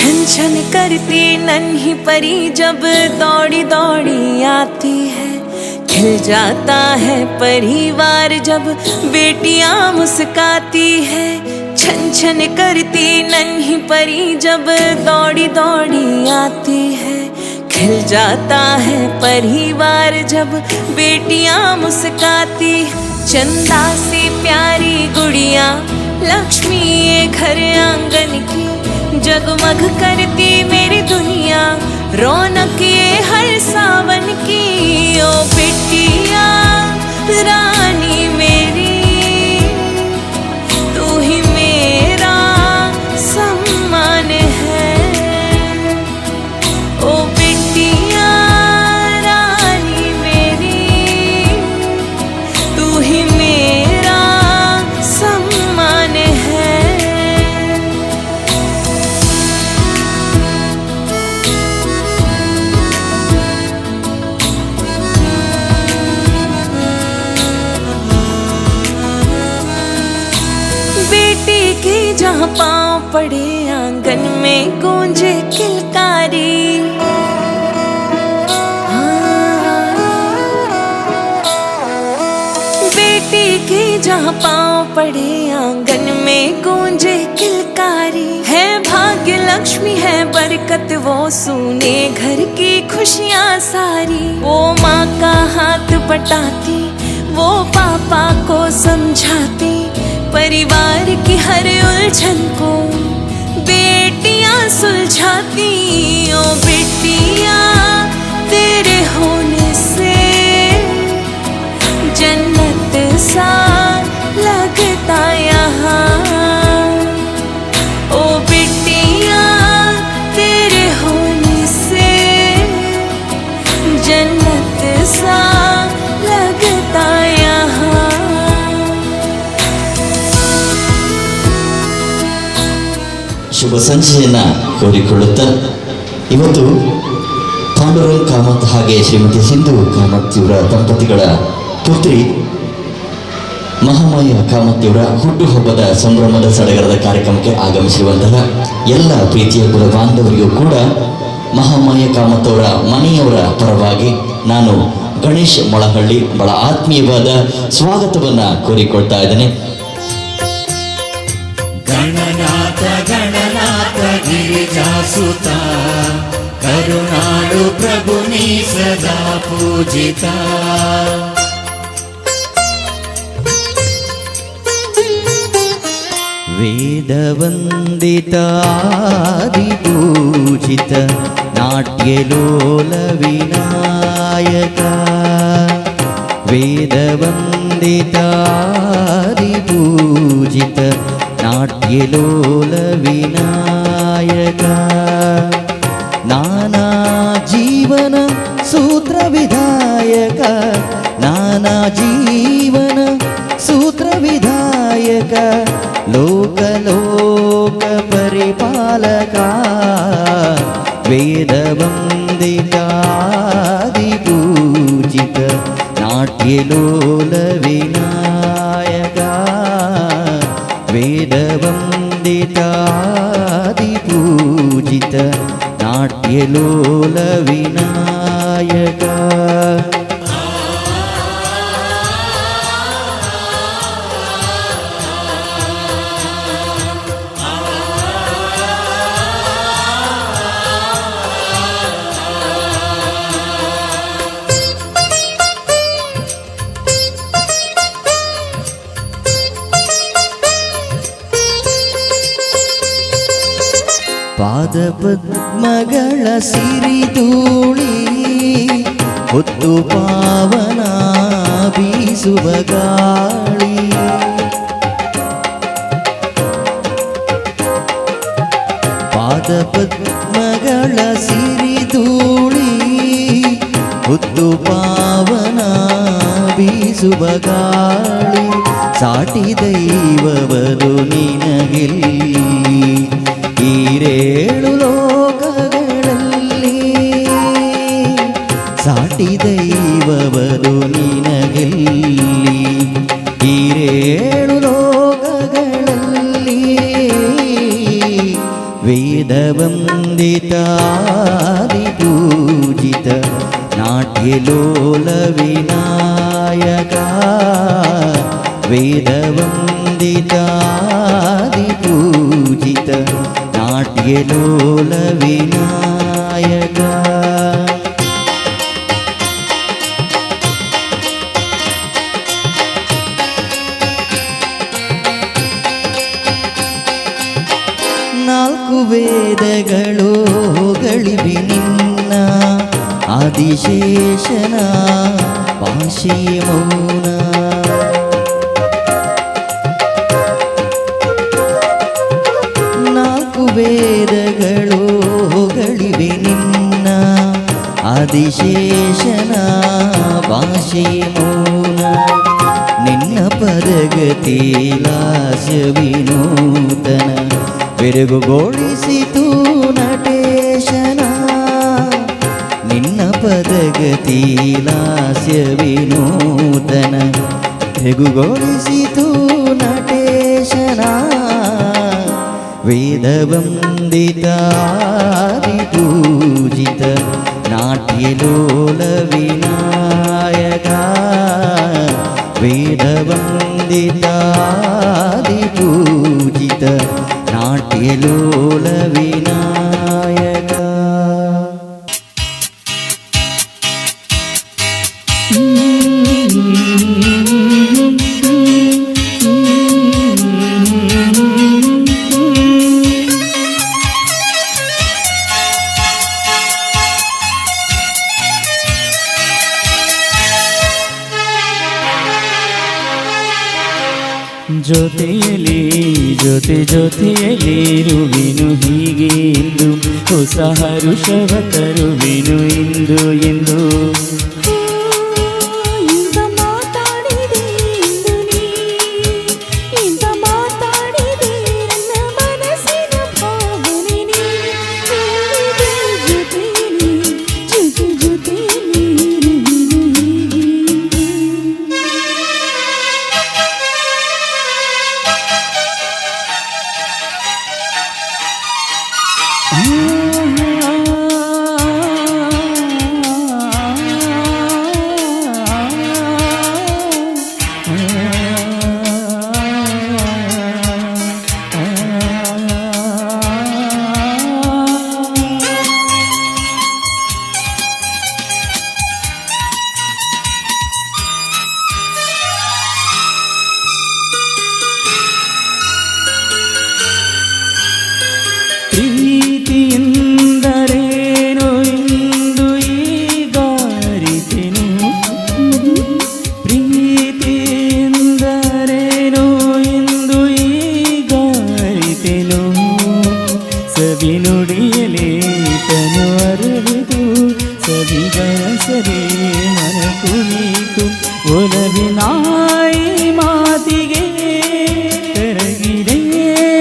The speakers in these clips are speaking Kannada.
छन छन करती नन्ही परी जब दौड़ी दौड़ी आती है, खिल जाता है परिवार जब बेटियां मुस्काती है। छन छन करती नन्ही परी जब दौड़ी दौड़ी आती है, खिल जाता है परिवार जब बेटियां मुस्काती। चंदा से प्यारी गुड़िया लक्ष्मी ये घर आंगन की, जगमग करती मेरी दुनिया रौनक ये हर सावन की। ओ बिटिया रानी मेरी, तू ही मेरा सम्मान है। ओ बिटिया रानी मेरी, तू ही मेरा सम्मान है। बेटी की जहाँ पाँव पड़े आंगन में गूंजे किलकारी। बेटी की जहाँ पाँव पड़े आंगन में गूंजे किलकारी। है भाग्य लक्ष्मी है बरकत वो सूने घर की खुशियाँ सारी। वो माँ का हाथ बटाती, वो पापा को समझाती, परिवार की हर उलझन को बेटियां सुलझाती। ओ बेटिया तेरे होने से जन्नत सा लगता यहाँ। ओ बेटिया तेरे होने से जन्नत सा लगता यहाँ। ಶುಭ ಸಂಜೆಯನ್ನು ಕೋರಿಕೊಳ್ಳುತ್ತಾ ಇವತ್ತು ಪಾಂಡುರಂಗ್ ಕಾಮತ್ ಹಾಗೆ ಶ್ರೀಮತಿ ಸಿಂಧು ಕಾಮತ್ ಇವರ ದಂಪತಿಗಳ ಪುತ್ರಿ ಮಹಾಮಾಯ ಕಾಮತ್ ಇವರ ಹುಟ್ಟುಹಬ್ಬದ ಸಂಭ್ರಮದ ಸಡಗರದ ಕಾರ್ಯಕ್ರಮಕ್ಕೆ ಆಗಮಿಸಿರುವಂತಹ ಎಲ್ಲ ಪ್ರೀತಿಯ ಕುಲ ಬಾಂಧವರಿಗೂ ಕೂಡ ಮಹಾಮಾಯ ಕಾಮತ್ ಅವರ ಮನೆಯವರ ಪರವಾಗಿ ನಾನು ಗಣೇಶ್ ಮೊಳಹಳ್ಳಿ ಬಹಳ ಆತ್ಮೀಯವಾದ ಸ್ವಾಗತವನ್ನು ಕೋರಿಕೊಳ್ತಾ ಇದ್ದೇನೆ. ಗಣನಾಥ ಗಣನಾಥ ಗಿರಿಜಾಸುತ ಕರುಣಾಳು ಪ್ರಭು ನೀ ಸದಾ ಪೂಜಿತ. ವೇದವಂದಿತ ಆದಿಪೂಜಿತ ನಾಟ್ಯಲೋಲ ವಿನಾಯಕ. ವೇದವಂದಿತ ಆದಿಪೂಜಿತ ನಾಟ್ಯಲೋಲ ವಿನಾಯಕ. ನಾನಾ ಜೀವನ ಸೂತ್ರ ವಿಧಾಯಕ, ನಾನಾ ಜೀವನ ಸೂತ್ರ ವಿಧಾಯಕ. ಲೋಕ ಲೋಕ ಪರಿಪಾಲಕ. ವೇದವಂದಿತ ಆದಿಪೂಜಿತ ನಾಟ್ಯಲೋಲ ವಿನಾಯಕ. ವೇದವಂದಿತ ಆದಿಪೂಜಿತ ನಾಟ್ಯಲೋಲ ವಿನಾಯಕ. ಪಾದ ಪದ್ಮಗಳ ಸಿರಿಧೂಳಿ ಹೊತ್ತು ಪಾವನ ಬೀಸುವ ಗಾಳಿ. ಪಾದ ಪದ್ಮಗಳ ಸಿರಿಧೂಳಿ ಹೊತ್ತು ಪಾವನ ಬೀಸುವ ಗಾಳಿ. ಸಾಟಿ ದೈವವರು ನಿನಗಿಲ್ಲಿ ಈರೇಳು ಲೋಕಗಳಲ್ಲಿ. ಸಾಟಿ ದೈವವರು ನಿನಗೆಲ್ಲಿ ಈರೇಳು ಲೋಕಗಳಲ್ಲಿ. ವೇದವಂದಿತ ವಂದಿತಾದಿಪೂಜಿತ ನಾಟ್ಯಲೋಲ ವಿನಾಯಕ ವೇದವಂದಿತಾದಿಪೂಜಿತ ನಾಟ್ಯಲೋಲ ವಿನಾಯಕ ನಾಲ್ಕು ವೇದಗಳು ಗಳಿವೆ ನಿನ್ನ ಆದಿಶೇಷನ ಭಾಷೆಯ ಮೌನ ನಾಲ್ಕು ವೇದಗಳು ಗಳಿವೆ ನಿನ್ನ ಆದಿಶೇಷನ ಭಾಷೆಯ ಮೌನ ನಿನ್ನ ಪದಗತಿ ಲಾಸ್ಯ ವಿನೂತನ ಬೆರಗುಗೊಳಿಸಿತು ನಟೇಶನ ನಿನ್ನ ಪದಗತಿ ಲಾಸ್ಯ ವಿನೂತನ ಬೆರಗುಗೊಳಿಸಿತು ನಟೇಶನ ವೇದವಂದಿತಾದಿಪೂಜಿತ ನಾಟ್ಯಲೋಲ ವಿನಾಯಕ ವೇದವಂದಿತಾದಿಪೂಜಿತ ನಾಟ್ಯಲೋಲ ವಿನಾಯಕ ಜೊತೆಯಲ್ಲಿ ಜೊತೆಯಲ್ಲಿರುವಿನು ಹೀಗೆ ಎಂದು ಹೊಸ ಹರುಷವ ತರುವಿನು ಇಂದು ಎಂದು ಇಂದ ಮಾತಾಡಿದೆ ಇಂದು ನೀ ಇಂದ ಮಾತಾಡಿದೆ ನನ್ನ ಮನಸ್ಸಿನ ಭಾವನೆ ನೀ ಜೊತೆಯಲ್ಲಿ ಜೊತೆಯಲ್ಲಿ ಪ್ರೀತಿಯಿಂದರೇನು ಇಂದು ಈಗ ಅರಿತೆನು ಪ್ರೀತಿಯಿಂದರೇನು ಇಂದು ಈಗ ಅರಿತೆನು ಸವಿ ನುಡಿಯಲೇ ತನು ಅರಿದು ಸವಿಗಸರೇ ಮನ ಕುಣಿತು ಒಲವಿನಾಯಿ ಮಾತಿಗೆ ಕರಗಿದೆ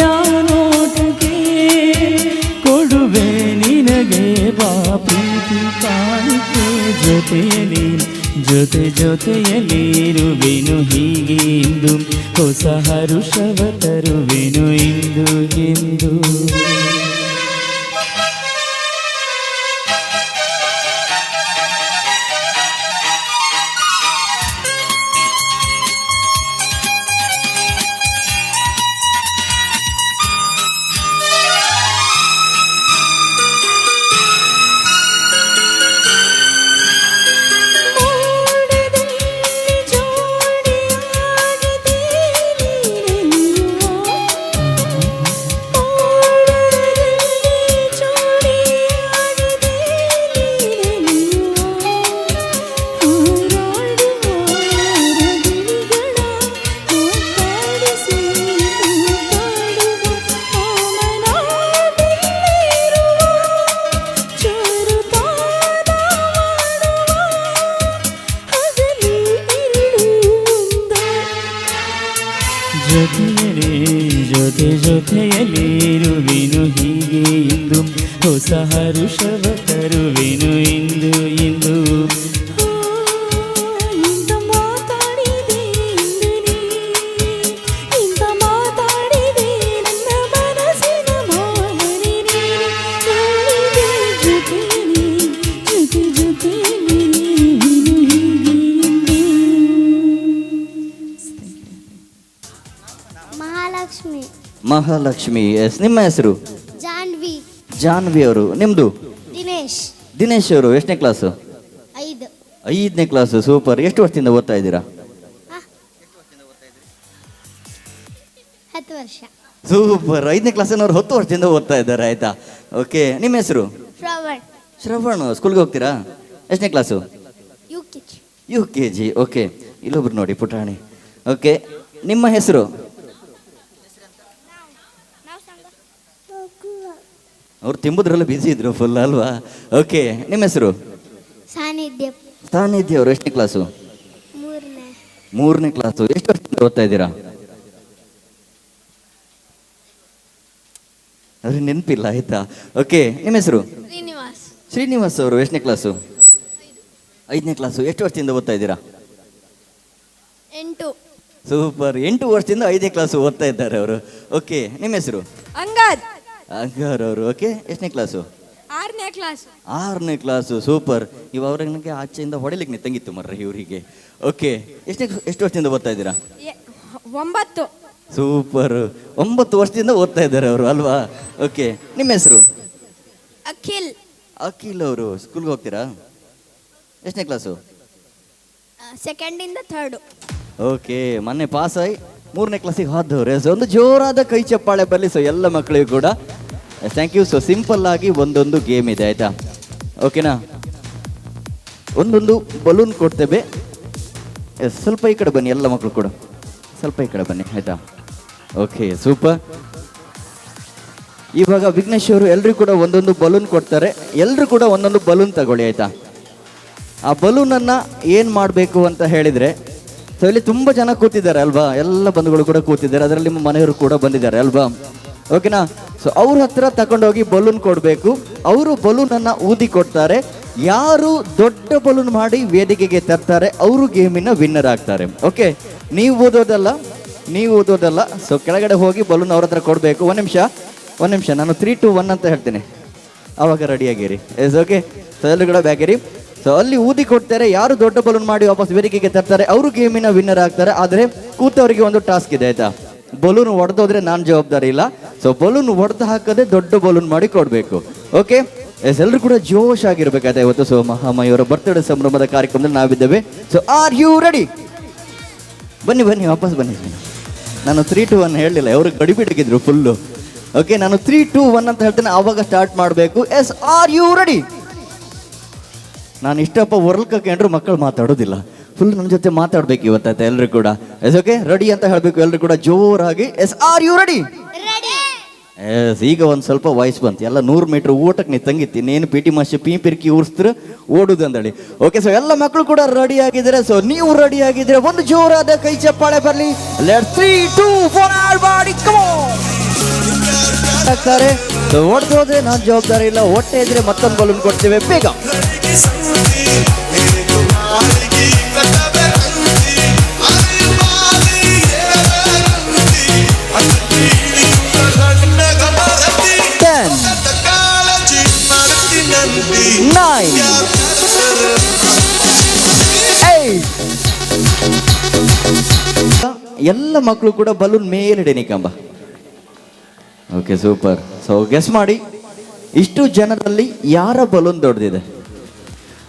ಆ ನೋಟಕ್ಕೆ ಕೊಡುವೆ ನಿನಗೆ ಬಾ ಪ್ರೀತಿ ಕಾಣಿಕೆ ಜೊತೆಯಲ್ಲಿರುವೆನು ಹೀಗೆ ಇಂದು ಹೊಸ ಹರುಷವ ತರುವೆನು ಇಂದು ಎಂದು ಜೊತೆಯಲ್ಲಿರುವೆನು ಹೀಗೆ ಇಂದು ಹೊಸ ಹರುಷವ ತರುವೆನು ಇಂದು ಇಂದು ಇಂದ ಮಾತಾಡಿದೆ ಇಂದು ನೀ ಇಂದ ಮಾತಾಡಿದೆ ನನ್ನ ಮನಸ್ಸಿನ ಭಾವನೆ ನೀ ಮಹಾಲಕ್ಷ್ಮಿ. ಎಸ್, ನಿಮ್ಮ ಹೆಸರು? ಜಾನ್ವಿ. ಜಾನ್ವಿ ಅವರು. ನಿಮ್ಮದು? ದಿನೇಶ್. ದಿನೇಶ್ ಅವರು. ಎಷ್ಟನೇ ಕ್ಲಾಸು? 5. 5ನೇ ಕ್ಲಾಸು. ಸೂಪರ್. ಎಷ್ಟು ವರ್ಷದಿಂದ ಓದ್ತಾ ಇದ್ದೀರಾ? 10 ವರ್ಷ. ಸೂಪರ್. 5ನೇ ಕ್ಲಾಸಿನವ್ರು 10 ವರ್ಷದಿಂದ ಓದ್ತಾ ಇದ್ದಾರೆ. ಆಯ್ತಾ, ಓಕೆ. ನಿಮ್ಮ ಹೆಸರು? ಶ್ರವಣ್. ಶ್ರವಣ್. ಸ್ಕೂಲ್ಗೆ ಹೋಗ್ತೀರಾ? ಎಷ್ಟನೇ ಕ್ಲಾಸು? UKG. UKG. ಓಕೆ. ಇಲ್ಲೊಬ್ರು ನೋಡಿ, ಪುಟಾಣಿ. ಓಕೆ, ನಿಮ್ಮ ಹೆಸರು? ಅವ್ರು ತಿಂಬುದ್ರೆಲ್ಲ ಬ್ಯುಸಿ ಇದ್ರು ಫುಲ್ ಅಲ್ವಾ? ಓಕೆ, ನಿಮ್ಮ ಹೆಸರು? ಸಾನ್ನಿಧ್ಯ. ಸಾನ್ನಿಧ್ಯ ಅವರು. ಎಷ್ಟನೇ ಕ್ಲಾಸು? 3ನೇ. 3ನೇ ಕ್ಲಾಸು. ಎಷ್ಟು ವರ್ಷದಿಂದ ಓದ್ತಾ ಇದ್ದೀರಾ? ಅವ್ರಿಗೆ ನೆನಪಿಲ್ಲ. ಆಯ್ತಾ, ಓಕೆ. ನಿಮ್ಮ ಹೆಸರು? ಶ್ರೀನಿವಾಸ್. ಶ್ರೀನಿವಾಸ್ ಅವರು. ಎಷ್ಟನೇ ಕ್ಲಾಸು? 5ನೇ ಕ್ಲಾಸು. ಎಷ್ಟು ವರ್ಷದಿಂದ ಓದ್ತಾ ಇದ್ದೀರಾ? 8. ಸೂಪರ್. 8 ವರ್ಷದಿಂದ 5ನೇ ಕ್ಲಾಸು ಓದ್ತಾ ಇದ್ದಾರೆ ಅವರು. ಓಕೆ, ನಿಮ್ಮ ಹೆಸರು? ಅಂಗದ್. ಅಂಗಾರ್ ಅವರು. ಓಕೆ, ಎಷ್ಟನೇ ಕ್ಲಾಸು? 6ನೇ ಕ್ಲಾಸ್. 6ನೇ ಕ್ಲಾಸು. ಸೂಪರ್. ಅವ್ರಿಗೆ ನನಗೆ ಆಚೆಯಿಂದ ಹೊಡಿಲಿಕ್ಕೆ ನಿಂತಂಗಿತ್ತು ಮರ್ರಿ ಇವರಿಗೆ. ಓಕೆ, ಎಷ್ಟು ವರ್ಷದಿಂದ ಓದ್ತಾ ಇದ್ದೀರಾ? 9. ಸೂಪರ್. 9 ವರ್ಷದಿಂದ ಓದ್ತಾ ಇದ್ದಾರೆ ಅವರು ಅಲ್ವಾ? ಓಕೆ, ನಿಮ್ಮ ಹೆಸರು? ಅಖಿಲ್. ಅಖಿಲ್ ಅವರು. ಸ್ಕೂಲ್ಗೆ ಹೋಗ್ತೀರಾ? ಎಷ್ಟನೇ ಕ್ಲಾಸು? 2nd ಇಂದ 3rd. ಓಕೆ, ಮೊನ್ನೆ ಪಾಸ್ ಆಗಿ 3ನೇ ಕ್ಲಾಸಿಗೆ ಹೋದವ್ರೆ. ಸೊ ಒಂದು ಜೋರಾದ ಕೈ ಚಪ್ಪಾಳೆ ಬರಲಿ. ಸೊ ಎಲ್ಲ ಮಕ್ಕಳಿಗೂ ಕೂಡ ಥ್ಯಾಂಕ್ ಯು. ಸೊ ಸಿಂಪಲ್ ಆಗಿ ಒಂದೊಂದು ಗೇಮ್ ಇದೆ. ಆಯ್ತಾ, ಓಕೆನಾ? ಒಂದೊಂದು ಬಲೂನ್ ಕೊಡ್ತೇವೆ. ಎಸ್, ಸ್ವಲ್ಪ ಈ ಕಡೆ ಬನ್ನಿ ಎಲ್ಲ ಮಕ್ಕಳು ಕೂಡ, ಸ್ವಲ್ಪ ಈ ಕಡೆ ಬನ್ನಿ. ಆಯ್ತಾ, ಓಕೆ, ಸೂಪರ್. ಇವಾಗ ವಿಘ್ನೇಶ್ ಅವರು ಎಲ್ಲರೂ ಕೂಡ ಒಂದೊಂದು ಬಲೂನ್ ಕೊಡ್ತಾರೆ. ಎಲ್ಲರೂ ಕೂಡ ಒಂದೊಂದು ಬಲೂನ್ ತಗೊಳ್ಳಿ. ಆಯ್ತಾ, ಆ ಬಲೂನನ್ನು ಏನು ಮಾಡಬೇಕು ಅಂತ ಹೇಳಿದರೆ, ಸೊ ಇಲ್ಲಿ ತುಂಬ ಜನ ಕೂತಿದ್ದಾರೆ ಅಲ್ವಾ? ಎಲ್ಲ ಬಂಧುಗಳು ಕೂಡ ಕೂತಿದ್ದಾರೆ. ಅದರಲ್ಲಿ ನಿಮ್ಮ ಮನೆಯವರು ಕೂಡ ಬಂದಿದ್ದಾರೆ ಅಲ್ವಾ? ಓಕೆನಾ? ಸೊ ಅವ್ರ ಹತ್ರ ತಗೊಂಡೋಗಿ ಬಲೂನ್ ಕೊಡಬೇಕು. ಅವರು ಬಲೂನನ್ನು ಊದಿ ಕೊಡ್ತಾರೆ. ಯಾರು ದೊಡ್ಡ ಬಲೂನ್ ಮಾಡಿ ವೇದಿಕೆಗೆ ತರ್ತಾರೆ ಅವರು ಗೇಮಿನ ವಿನ್ನರ್ ಆಗ್ತಾರೆ. ಓಕೆ, ನೀವು ಓದೋದಲ್ಲ. ಸೊ ಕೆಳಗಡೆ ಹೋಗಿ ಬಲೂನ್ ಅವ್ರ ಹತ್ರ ಕೊಡಬೇಕು. ಒಂದು ನಿಮಿಷ ನಾನು 3, 2, 1 ಅಂತ ಹೇಳ್ತೀನಿ, ಆವಾಗ ರೆಡಿಯಾಗಿರಿ. S, okay. ಸೊ ಎಲ್ಲರೂ ಕೂಡ ಬ್ಯಾಗಿರಿ. ಸೊ ಅಲ್ಲಿ ಊದಿ ಕೊಡ್ತಾರೆ. ಯಾರು ದೊಡ್ಡ ಬಲೂನ್ ಮಾಡಿ ವಾಪಸ್ ವೇದಿಕೆಗೆ ತರ್ತಾರೆ ಅವರು ಗೇಮಿನ ವಿನ್ನರ್ ಆಗ್ತಾರೆ. ಆದರೆ ಕೂತವರಿಗೆ ಒಂದು ಟಾಸ್ಕ್ ಇದೆ. ಆಯ್ತಾ, ಬಲೂನ್ ಹೊಡೆದೋದ್ರೆ ನಾನು ಜವಾಬ್ದಾರಿ ಇಲ್ಲ. ಸೊ ಬಲೂನ್ ಹೊಡೆದು ಹಾಕದೆ ದೊಡ್ಡ ಬಲೂನ್ ಮಾಡಿ ಕೊಡಬೇಕು. ಓಕೆ, ಎಸ್, ಎಲ್ಲರೂ ಕೂಡ ಜೋಶ್ ಆಗಿರ್ಬೇಕಾಯ್ತಾ ಇವತ್ತು. ಸೊ ಮಹಾಮಾಯಿಯವರ ಬರ್ತ್ಡೇ ಸಂಭ್ರಮದ ಕಾರ್ಯಕ್ರಮದಲ್ಲಿ ನಾವಿದ್ದೇವೆ. So are you ready? ಬನ್ನಿ ವಾಪಸ್ ಬನ್ನಿ. ನಾನು 3, 2, 1 ಹೇಳಲಿಲ್ಲ, ಅವರು ಗಡಿಬಿಡಿಗಿದ್ರು ಫುಲ್ಲು. ಓಕೆ, ನಾನು 3, 2, 1 ಅಂತ ಹೇಳ್ತೇನೆ, ಆವಾಗ ಸ್ಟಾರ್ಟ್ ಮಾಡಬೇಕು. Yes, are you ready? ನಾನು ಇಷ್ಟಪ್ಪ ಹೊರಲ್ಕಂಡ್ರು ಮಕ್ಕಳು ಮಾತಾಡೋದಿಲ್ಲ, ಫುಲ್ ನನ್ನ ಜೊತೆ ಮಾತಾಡ್ಬೇಕು ಇವತ್ತಾಯ್ತಾ ಎಲ್ಲರೂ ಕೂಡ. ಎಸ್, ಓಕೆ, ರೆಡಿ ಅಂತ ಹೇಳಬೇಕು ಎಲ್ಲರೂ ಕೂಡ ಜೋರಾಗಿ. Yes, are you ready? Yes, ಈಗ ಒಂದು ಸ್ವಲ್ಪ ವಾಯ್ಸ್ ಬಂತು. ಎಲ್ಲ 100 ಮೀಟರ್ ಓಟಕ್ಕೆ ನೀವು ತಂಗಿತ್ತು. ಇನ್ನೇನು ಪಿ ಟಿ ಮಾಸ್ಟರ್ ಪಿರ್ಕಿ ಊರಿಸ್ತಾರೆ ಓಡುದು ಅಂದಳಿ. ಓಕೆ, ಸೊ ಎಲ್ಲ ಮಕ್ಕಳು ಕೂಡ ರೆಡಿ ಆಗಿದ್ದಾರೆ. ಸೊ ನೀವು ರೆಡಿ ಆಗಿದ್ರೆ ಒಂದು ಜೋರಾದ ಕೈ ಚಪ್ಪಾಳೆ ಬರಲಿ. ಲೆಟ್ಸ್ 3, 2, 1 ಆಲ್ಬಾಡಿ ಕಮ್ ಆಗ್ತಾರೆ. ಸೊ ಓಡ್ದು ಹೋದ್ರೆ ನಾನು ಜವಾಬ್ದಾರಿ ಇಲ್ಲ, ಹೊಟ್ಟೆ ಇದ್ರೆ ಮತ್ತೊಂದು ಬಲೂನ್ ಕೊಡ್ತೇವೆ ಬೇಗ. ಎಲ್ಲ ಮಕ್ಕಳು ಕೂಡ ಬಲೂನ್ ಮೇಲಿಡೆ ನಿಕಂಬ. Okay, super. ಸೊ ಗೆಸ್ ಮಾಡಿ, ಇಷ್ಟು ಜನರಲ್ಲಿ ಯಾರ ಬಲೂನ್ ದೊಡ್ಡದಿದೆ?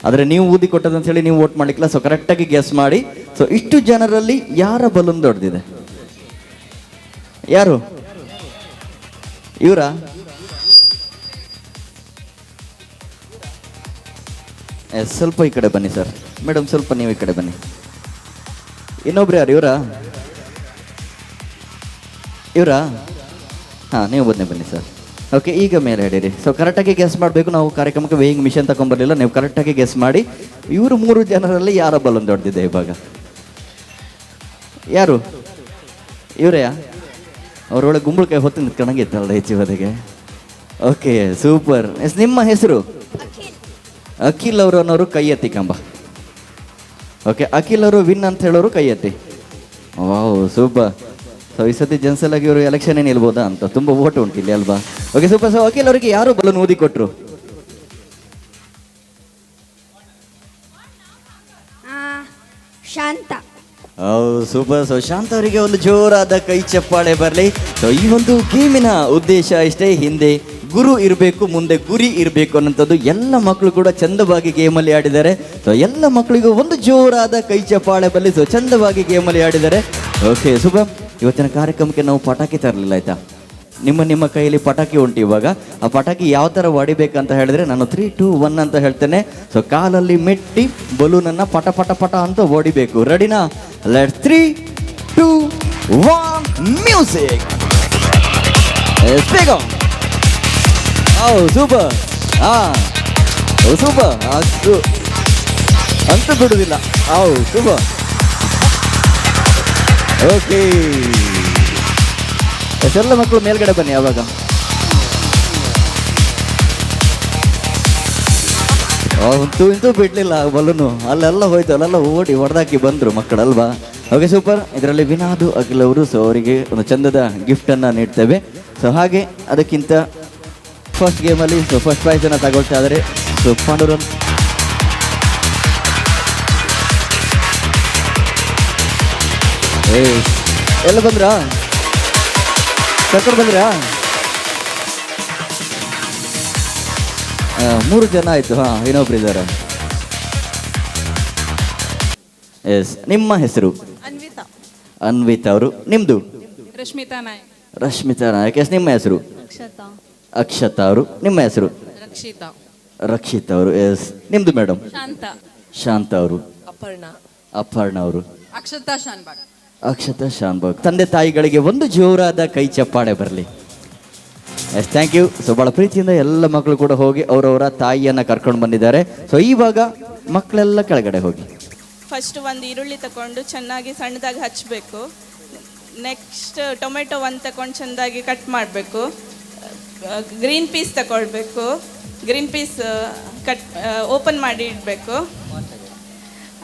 ಆದರೆ ನೀವು ಊದಿ ಕೊಟ್ಟದಂತ ಹೇಳಿ ನೀವು ವೋಟ್ ಮಾಡ್ಲಿಕ್ಕಿಲ್ಲ. ಸೊ ಕರೆಕ್ಟಾಗಿ ಗೆಸ್ ಮಾಡಿ. ಸೊ ಇಷ್ಟು ಜನರಲ್ಲಿ ಯಾರ ಬಲೂನ್ ದೊಡ್ಡದಿದೆ? ಯಾರು? ಇವರಾ? ಸ್ವಲ್ಪ ಈ ಕಡೆ ಬನ್ನಿ ಸರ್. ಮೇಡಮ್ ಸ್ವಲ್ಪ ನೀವು ಈ ಕಡೆ ಬನ್ನಿ. ಇನ್ನೊಬ್ರು ಯಾರು? ಇವರಾ? ಹಾಂ, ನೀವು ಬನ್ನಿ ಸರ್. ಓಕೆ, ಈಗ ಮೇಲೆ ಹೇಳಿರಿ. ಸೊ ಕರೆಕ್ಟಾಗಿ ಗೆಸ್ ಮಾಡಬೇಕು. ನಾವು ಕಾರ್ಯಕ್ರಮಕ್ಕೆ ವೇಯಿಂಗ್ ಮಿಷನ್ ತಗೊಂಡ್ಬರಲಿಲ್ಲ, ನೀವು ಕರೆಕ್ಟಾಗಿ ಗೆಸ್ ಮಾಡಿ. ಇವರು 3 ಜನರಲ್ಲಿ ಯಾರ ಬಲೂನ್ ದೊಡ್ಡದಿದೆ ಇವಾಗ? ಯಾರು? ಇವರೇ? ಅವರೊಳಗೆ ಗುಂಬಳಕಾಯಿ ಹೊತ್ತು ನಿಂತ್ಕೊಂಡಂಗಿತ್ತಲ್ಲ ಹೆಚ್ಚಿವದೆಗೆ. Okay, super. ಎಸ್, ನಿಮ್ಮ ಹೆಸರು? ಅಖಿಲ್ ಅವರು ಅನ್ನೋರು ಕೈ ಎತ್ತಿ ಕಂಬ. ಓಕೆ, ಅಖಿಲ್ ಅವರು ವಿನ್ ಅಂತ ಹೇಳೋರು ಕೈ ಎತ್ತಿ. Wow, super. ಸೊ ಈ ಸತಿ ಜನಸಲಾಗಿ ಇವರು ಎಲೆಕ್ಷನ್ ಏನು ನಿಲ್ಬೋದಾ ಅಂತ ತುಂಬ ಓಟ್ ಉಂಟಿಲ್ಲಿ ಅಲ್ವಾ? Okay, super. ಸೊ ಅಖಿಲ್ ಅವರಿಗೆ ಯಾರು ಬಲೂನ್ ಊದಿ ಕೊಟ್ಟರು? ಶಾಂತ. ಸೂಪರ್. ಸೊ ಶಾಂತ ಅವರಿಗೆ ಒಂದು ಜೋರಾದ ಕೈ ಚಪ್ಪಾಳೆ ಬರಲಿ. ಸೊ ಈ ಒಂದು ಗೇಮಿನ ಉದ್ದೇಶ ಇಷ್ಟೇ, ಹಿಂದೆ ಗುರು ಇರಬೇಕು, ಮುಂದೆ ಗುರಿ ಇರಬೇಕು ಅನ್ನೋಂಥದ್ದು. ಎಲ್ಲ ಮಕ್ಕಳು ಕೂಡ ಚಂದವಾಗಿ ಗೇಮಲ್ಲಿ ಆಡಿದ್ದಾರೆ. ಸೊ ಎಲ್ಲ ಮಕ್ಕಳಿಗೂ ಒಂದು ಜೋರಾದ ಕೈ ಚಪ್ಪಾಳೆ ಬರಲಿ. ಸೊ ಚಂದವಾಗಿ ಗೇಮಲ್ಲಿ ಆಡಿದ್ದಾರೆ. Okay super. ಇವತ್ತಿನ ಕಾರ್ಯಕ್ರಮಕ್ಕೆ ನಾವು ಪಟಾಕಿ ತರಲಿಲ್ಲ, ಆಯಿತಾ? ನಿಮ್ಮ ಕೈಯಲ್ಲಿ ಪಟಾಕಿ ಉಂಟು. ಇವಾಗ ಆ ಪಟಾಕಿ ಯಾವ ಥರ ಹೊಡಿಬೇಕಂತ ಹೇಳಿದ್ರೆ ನಾನು 3, 2, 1 ಅಂತ ಹೇಳ್ತೇನೆ. ಸೊ ಕಾಲಲ್ಲಿ ಮೆಟ್ಟಿ ಬಲೂನನ್ನು ಪಟ ಪಟ ಪಟ ಅಂತ ಹೊಡಿಬೇಕು. ರೆಡಿನಾ? Let 3, 2, 1 music. ಸೂಪರ್. ಸೂಪರ್. ಅಷ್ಟು ಅಂತ ಬಿಡುದಿಲ್ಲ. ಸೂಪರ್. ಓಕೆ, ಎಲ್ಲ ಮಕ್ಕಳು ಮೇಲ್ಗಡೆ ಬನ್ನಿ. ಯಾವಾಗ ಇಂತೂ ಬಿಡ್ಲಿಲ್ಲ ಬಲೂನು, ಅಲ್ಲೆಲ್ಲ ಹೋಯ್ತು, ಅಲ್ಲೆಲ್ಲ ಓಡಿ ಹೊಡೆದಾಕಿ ಬಂದರು ಮಕ್ಕಳಲ್ವಾ? Okay super. ಇದರಲ್ಲಿ ವಿನಾದು ಅಖಿಲ್ ಅವರು, ಸೊ ಅವರಿಗೆ ಒಂದು ಚಂದದ ಗಿಫ್ಟನ್ನು ನೀಡ್ತೇವೆ. ಸೊ ಹಾಗೆ ಅದಕ್ಕಿಂತ ಫಸ್ಟ್ ಗೇಮಲ್ಲಿ ಸೊ ಫಸ್ಟ್ ಪ್ರೈಸನ್ನು ತಗೊಳ್ತಾ ಇದ್ದಾರೆ. ಸೊ ಪಾಂಡುರಂಗ್ ಎಲ್ಲ ಬಂದ್ರಾ? ಕರ್ಕೊಂಡು ಬಂದ್ರಾ? 3 ಜನ ಆಯಿತು. ಇನ್ನೊಬ್ರು ಇದ್ದಾರೆ. ಎಸ್, ನಿಮ್ಮ ಹೆಸರು? ಅನ್ವಿತಾ. ಅನ್ವಿತಾ ಅವರು. ನಿಮ್ಮದು? ರಶ್ಮಿತಾ ನಾಯಕ್. ರಶ್ಮಿತಾ ನಾಯಕ್. ಎಸ್, ನಿಮ್ಮ ಹೆಸರು? ಅಕ್ಷತಾ. ಅಕ್ಷತಾ ಅವರು. ನಿಮ್ಮ ಹೆಸರು? ರಕ್ಷಿತಾ. ರಕ್ಷಿತಾ ಅವರು. ಎಸ್, ನಿಮ್ಮದು ಮೇಡಮ್? ಶಾಂತ. ಶಾಂತ ಅವರು. ಅಪರ್ಣ. ಅಪರ್ಣ ಅವರು. ಅಕ್ಷತಾ ಶಾನ್ಬಾಗ್. ಅಕ್ಷತಾ ಶಾನ್ಭಾಗ್. ತಂದೆ ತಾಯಿಗಳಿಗೆ ಒಂದು ಜೋರಾದ ಕೈ ಚಪ್ಪಾಳೆ ಬರಲಿ. S, thank you. ಸೊ ಭಾಳ ಪ್ರೀತಿಯಿಂದ ಎಲ್ಲ ಮಕ್ಕಳು ಕೂಡ ಹೋಗಿ ಅವರವರ ತಾಯಿಯನ್ನು ಕರ್ಕೊಂಡು ಬಂದಿದ್ದಾರೆ. ಸೊ ಇವಾಗ ಮಕ್ಕಳೆಲ್ಲ ಕೆಳಗಡೆ ಹೋಗಿ ಫಸ್ಟ್ ಒಂದು ಈರುಳ್ಳಿ ತಗೊಂಡು ಚೆನ್ನಾಗಿ ಸಣ್ಣದಾಗಿ ಹಚ್ಚಬೇಕು. ನೆಕ್ಸ್ಟ್ ಟೊಮೆಟೊ ಒಂದು ತಗೊಂಡು ಚೆಂದಾಗಿ ಕಟ್ ಮಾಡಬೇಕು. ಗ್ರೀನ್ ಪೀಸ್ ತಗೊಳ್ಬೇಕು. ಗ್ರೀನ್ ಪೀಸ್ ಕಟ್ ಓಪನ್ ಮಾಡಿ ಇಡಬೇಕು.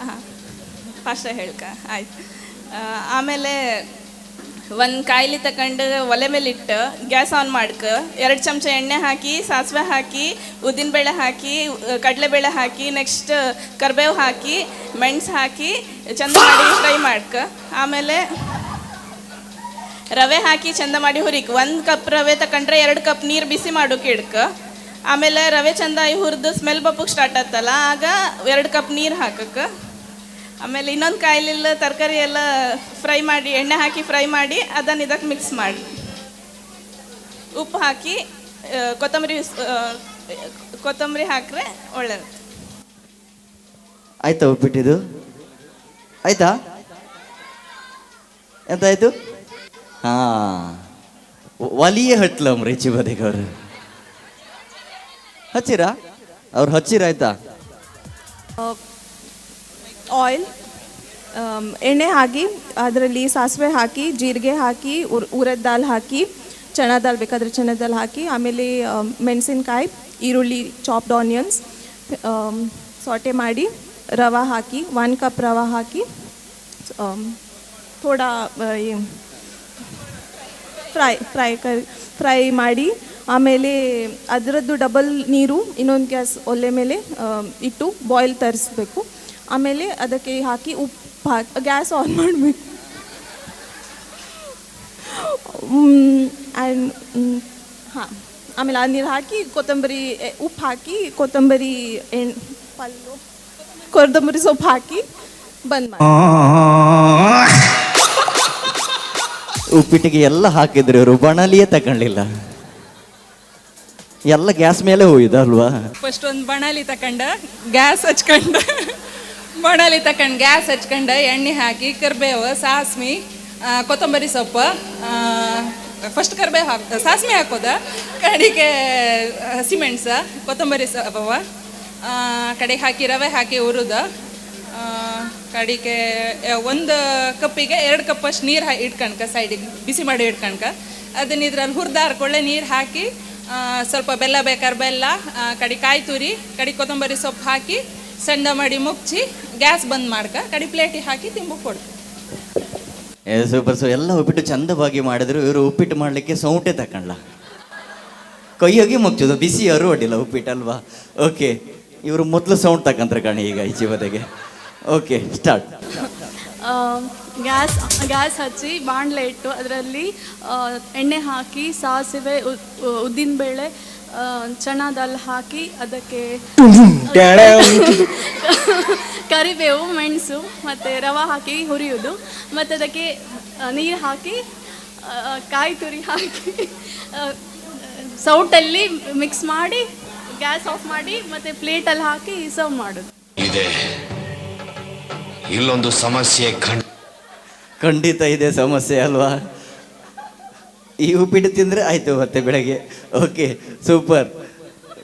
ಹಾಂ, ಫಾಸ್ಟಾಗಿ ಹೇಳ್ಕ ಆಯ್ತು. ಆಮೇಲೆ ಒಂದು ಕಾಯಿಲೆ ತಗೊಂಡು ಒಲೆ ಮೇಲೆ ಇಟ್ಟು ಗ್ಯಾಸ್ ಆನ್ ಮಾಡ್ಕ. 2 ಚಮಚ ಎಣ್ಣೆ ಹಾಕಿ, ಸಾಸಿವೆ ಹಾಕಿ, ಉದ್ದಿನಬೇಳೆ ಹಾಕಿ, ಕಡಲೆಬೇಳೆ ಹಾಕಿ, ನೆಕ್ಸ್ಟ್ ಕರಿಬೇವು ಹಾಕಿ, ಮೆಣಸು ಹಾಕಿ ಚಂದ ಮಾಡಿ ಫ್ರೈ ಮಾಡ್ಕ. ಆಮೇಲೆ ರವೆ ಹಾಕಿ ಚಂದ ಮಾಡಿ ಹುರಿಕ. 1 ಕಪ್ ರವೆ ತಗೊಂಡ್ರೆ 2 ಕಪ್ ನೀರು ಬಿಸಿ ಮಾಡೋಕೆ ಇಡ್ಕ. ಆಮೇಲೆ ರವೆ ಚಂದ ಹುರಿದು ಸ್ಮೆಲ್ ಬಪ್ಪಕ್ಕೆ ಸ್ಟಾರ್ಟ್ ಆತಲ್ಲ, ಆಗ 2 ಕಪ್ ನೀರು ಹಾಕಕ್ಕೆ. ಆಮೇಲೆ ಇನ್ನೊಂದು ಕಾಯಿಲೆಲ್ಲ ತರಕಾರಿ ಎಲ್ಲ ಫ್ರೈ ಮಾಡಿ, ಎಣ್ಣೆ ಹಾಕಿ ಫ್ರೈ ಮಾಡಿ ಅದನ್ನು ಇದಕ್ಕೆ ಮಿಕ್ಸ್ ಮಾಡಿ, ಉಪ್ಪು ಹಾಕಿ ಕೊತ್ತಂಬರಿ ಹಾಕಿದ್ರೆ ಒಳ್ಳೆಯದು. ಆಯ್ತಾ ಉಪ್ಪಿಟ್ಟಿದ್ದು? ಆಯ್ತಾ? ಎಂತಾಯ್ತು? ಒಲಿಯೇ ಹಟ್ಲಮ್ ರಿಚಿ ಬದಿಗೆ ಅವರು ಹಚ್ಚಿರಾ? ಅವ್ರು ಹಚ್ಚಿರ? ಆಯ್ತಾ? ಆಯಿಲ್, ಎಣ್ಣೆ ಹಾಕಿ ಅದರಲ್ಲಿ ಸಾಸಿವೆ ಹಾಕಿ, ಜೀರಿಗೆ ಹಾಕಿ, ಉರದ್ ದಾಲ್ ಹಾಕಿ, ಚನಾ ದಾಲ್ ಬೇಕಾದರೆ ಚನಾ ದಾಲ್ ಹಾಕಿ, ಆಮೇಲೆ ಮೆಣಸಿನ್ಕಾಯಿ, ಈರುಳ್ಳಿ, ಚಾಪ್ಡ್ ಆನಿಯನ್ಸ್ ಸಾಟೆ ಮಾಡಿ, ರವೆ ಹಾಕಿ 1 ಕಪ್ ರವೆ ಹಾಕಿ ಥೋಡಾ ಫ್ರೈ ಮಾಡಿ, ಆಮೇಲೆ ಅದರದ್ದು ಡಬಲ್ ನೀರು ಇನ್ನೊಂದು ಗ್ಯಾಸ್ ಒಲೆ ಮೇಲೆ ಇಟ್ಟು ಬಾಯ್ಲ್ ತರಿಸ್ಬೇಕು. ಆಮೇಲೆ ಅದಕ್ಕೆ ಹಾಕಿ ಉಪ್ಪು ಹಾಕಿ ಗ್ಯಾಸ್ ಆನ್ ಮಾಡಬೇಕು. ಆ್ಯಂಡ್ ಆಮೇಲೆ ಆ ನೀರು ಹಾಕಿ ಕೊತ್ತಂಬರಿ ಉಪ್ಪು ಹಾಕಿ ಕೊತ್ತಂಬರಿ ಸೊಪ್ಪು ಹಾಕಿ ಬಂದ್ ಮಾಡಿ. ಉಪ್ಪಿಟ್ಟಿಗೆ ಎಲ್ಲ ಹಾಕಿದ್ರು ಇವರು, ಬಣಲಿಯೇ ತಗೊಳ್ಳಿಲ್ಲ, ಎಲ್ಲ ಗ್ಯಾಸ್ ಮೇಲೆ ಹೋಯ್ದಲ್ವಾ? ಫಸ್ಟ್ ಒಂದು ಬಣಾಲಿ ತಗೊಂಡು ಗ್ಯಾಸ್ ಹಚ್ಕೊಂಡು ಗ್ಯಾಸ್ ಹಚ್ಕೊಂಡು ಎಣ್ಣೆ ಹಾಕಿ ಕರಿಬೇವು, ಸಾಸ್ಮಿ, ಕೊತ್ತಂಬರಿ ಸೊಪ್ಪು, ಫಸ್ಟ್ ಕರಿಬೇವು ಸಾಸ್ಮಿ ಹಾಕೋದ, ಕಡೆಗೆ ಹಸಿಮೆಣ್ಸ, ಕೊತ್ತಂಬರಿ ಸೊಪ್ಪು ಕಡೆಗೆ ಹಾಕಿ ರವೆ ಹಾಕಿ ಹುರಿದ, ಕಡೆಗೆ 1 ಕಪ್ಪಿಗೆ 2 ಕಪ್ಪಷ್ಟು ನೀರು ಇಟ್ಕಣ್ಕ ಸೈಡಿಗೆ ಬಿಸಿ ಮಾಡಿ ಇಟ್ಕಣ್ಕ. ಅದನ್ನ ಇದ್ರಲ್ಲಿ ಹುರಿದಾರ್ಕೊಳ್ಳೆ ನೀರು ಹಾಕಿ ಸ್ವಲ್ಪ ಬೆಲ್ಲ ಬೇಕಾದ್ರೆ ಬೆಲ್ಲ, ಕಡೆ ಕಾಯಿ ತುರಿ, ಕಡೆ ಕೊತ್ತಂಬರಿ ಸೊಪ್ಪು ಹಾಕಿ ಸಣ್ಣ ಮಾಡಿ ಮುಚ್ಚಿ ಗ್ಯಾಸ್ ಬಂದ್ ಮಾಡ್ಕ, ಕಡೆ ಪ್ಲೇಟಿಗೆ ಹಾಕಿ ತಿಂಬು ಕೊಡು. ಸೂಪರ್. ಸೊ ಎಲ್ಲ ಉಪ್ಪಿಟ್ಟು ಚಂದವಾಗಿ ಮಾಡಿದ್ರು. ಇವರು ಉಪ್ಪಿಟ್ಟು ಮಾಡಲಿಕ್ಕೆ ಸೌಂಟೆ ತಕೊಂಡ್ಲ, ಕೈಯೋಗಿ ಮುಚ್ಚೋದು, ಬಿಸಿ ಯಾರು ಅಡ್ಡಿಲ್ಲ ಉಪ್ಪಿಟ್ಟು ಅಲ್ವಾ? ಓಕೆ, ಇವರು ಮೊದಲು ಸೌಂಡ್ ತಕೊಂಡ್ರೆ ಕಾಣಿ ಈಗ ಈಚೆ ಬದಿಗೆ. Okay, start. ಗ್ಯಾಸ್ ಹಚ್ಚಿ ಬಾಣಲೆ ಇಟ್ಟು ಅದರಲ್ಲಿ ಎಣ್ಣೆ ಹಾಕಿ ಸಾಸಿವೆ ಉದ್ದಿನಬೇಳೆ ಚನಾ ದಾಲ್ ಹಾಕಿ ಅದಕ್ಕೆ ಕರಿಬೇವು ಮೆಣಸು ಮತ್ತು ರವೆ ಹಾಕಿ ಹುರಿಯೋದು ಮತ್ತು ಅದಕ್ಕೆ ನೀರು ಹಾಕಿ ಕಾಯಿ ತುರಿ ಹಾಕಿ ಸೌಟಲ್ಲಿ ಮಿಕ್ಸ್ ಮಾಡಿ ಗ್ಯಾಸ್ ಆಫ್ ಮಾಡಿ ಮತ್ತು ಪ್ಲೇಟಲ್ಲಿ ಹಾಕಿ ಸರ್ವ್ ಮಾಡೋದು. ಇದೆ ಇಲ್ಲೊಂದು ಸಮಸ್ಯೆ ಖಂಡಿತ ಇದೆ ಸಮಸ್ಯೆ ಅಲ್ವಾ? ಈ ಉಪ್ಪಿಟ್ಟು ತಿಂದರೆ ಆಯಿತು ಮತ್ತೆ ಬೆಳಗ್ಗೆ. Okay, super.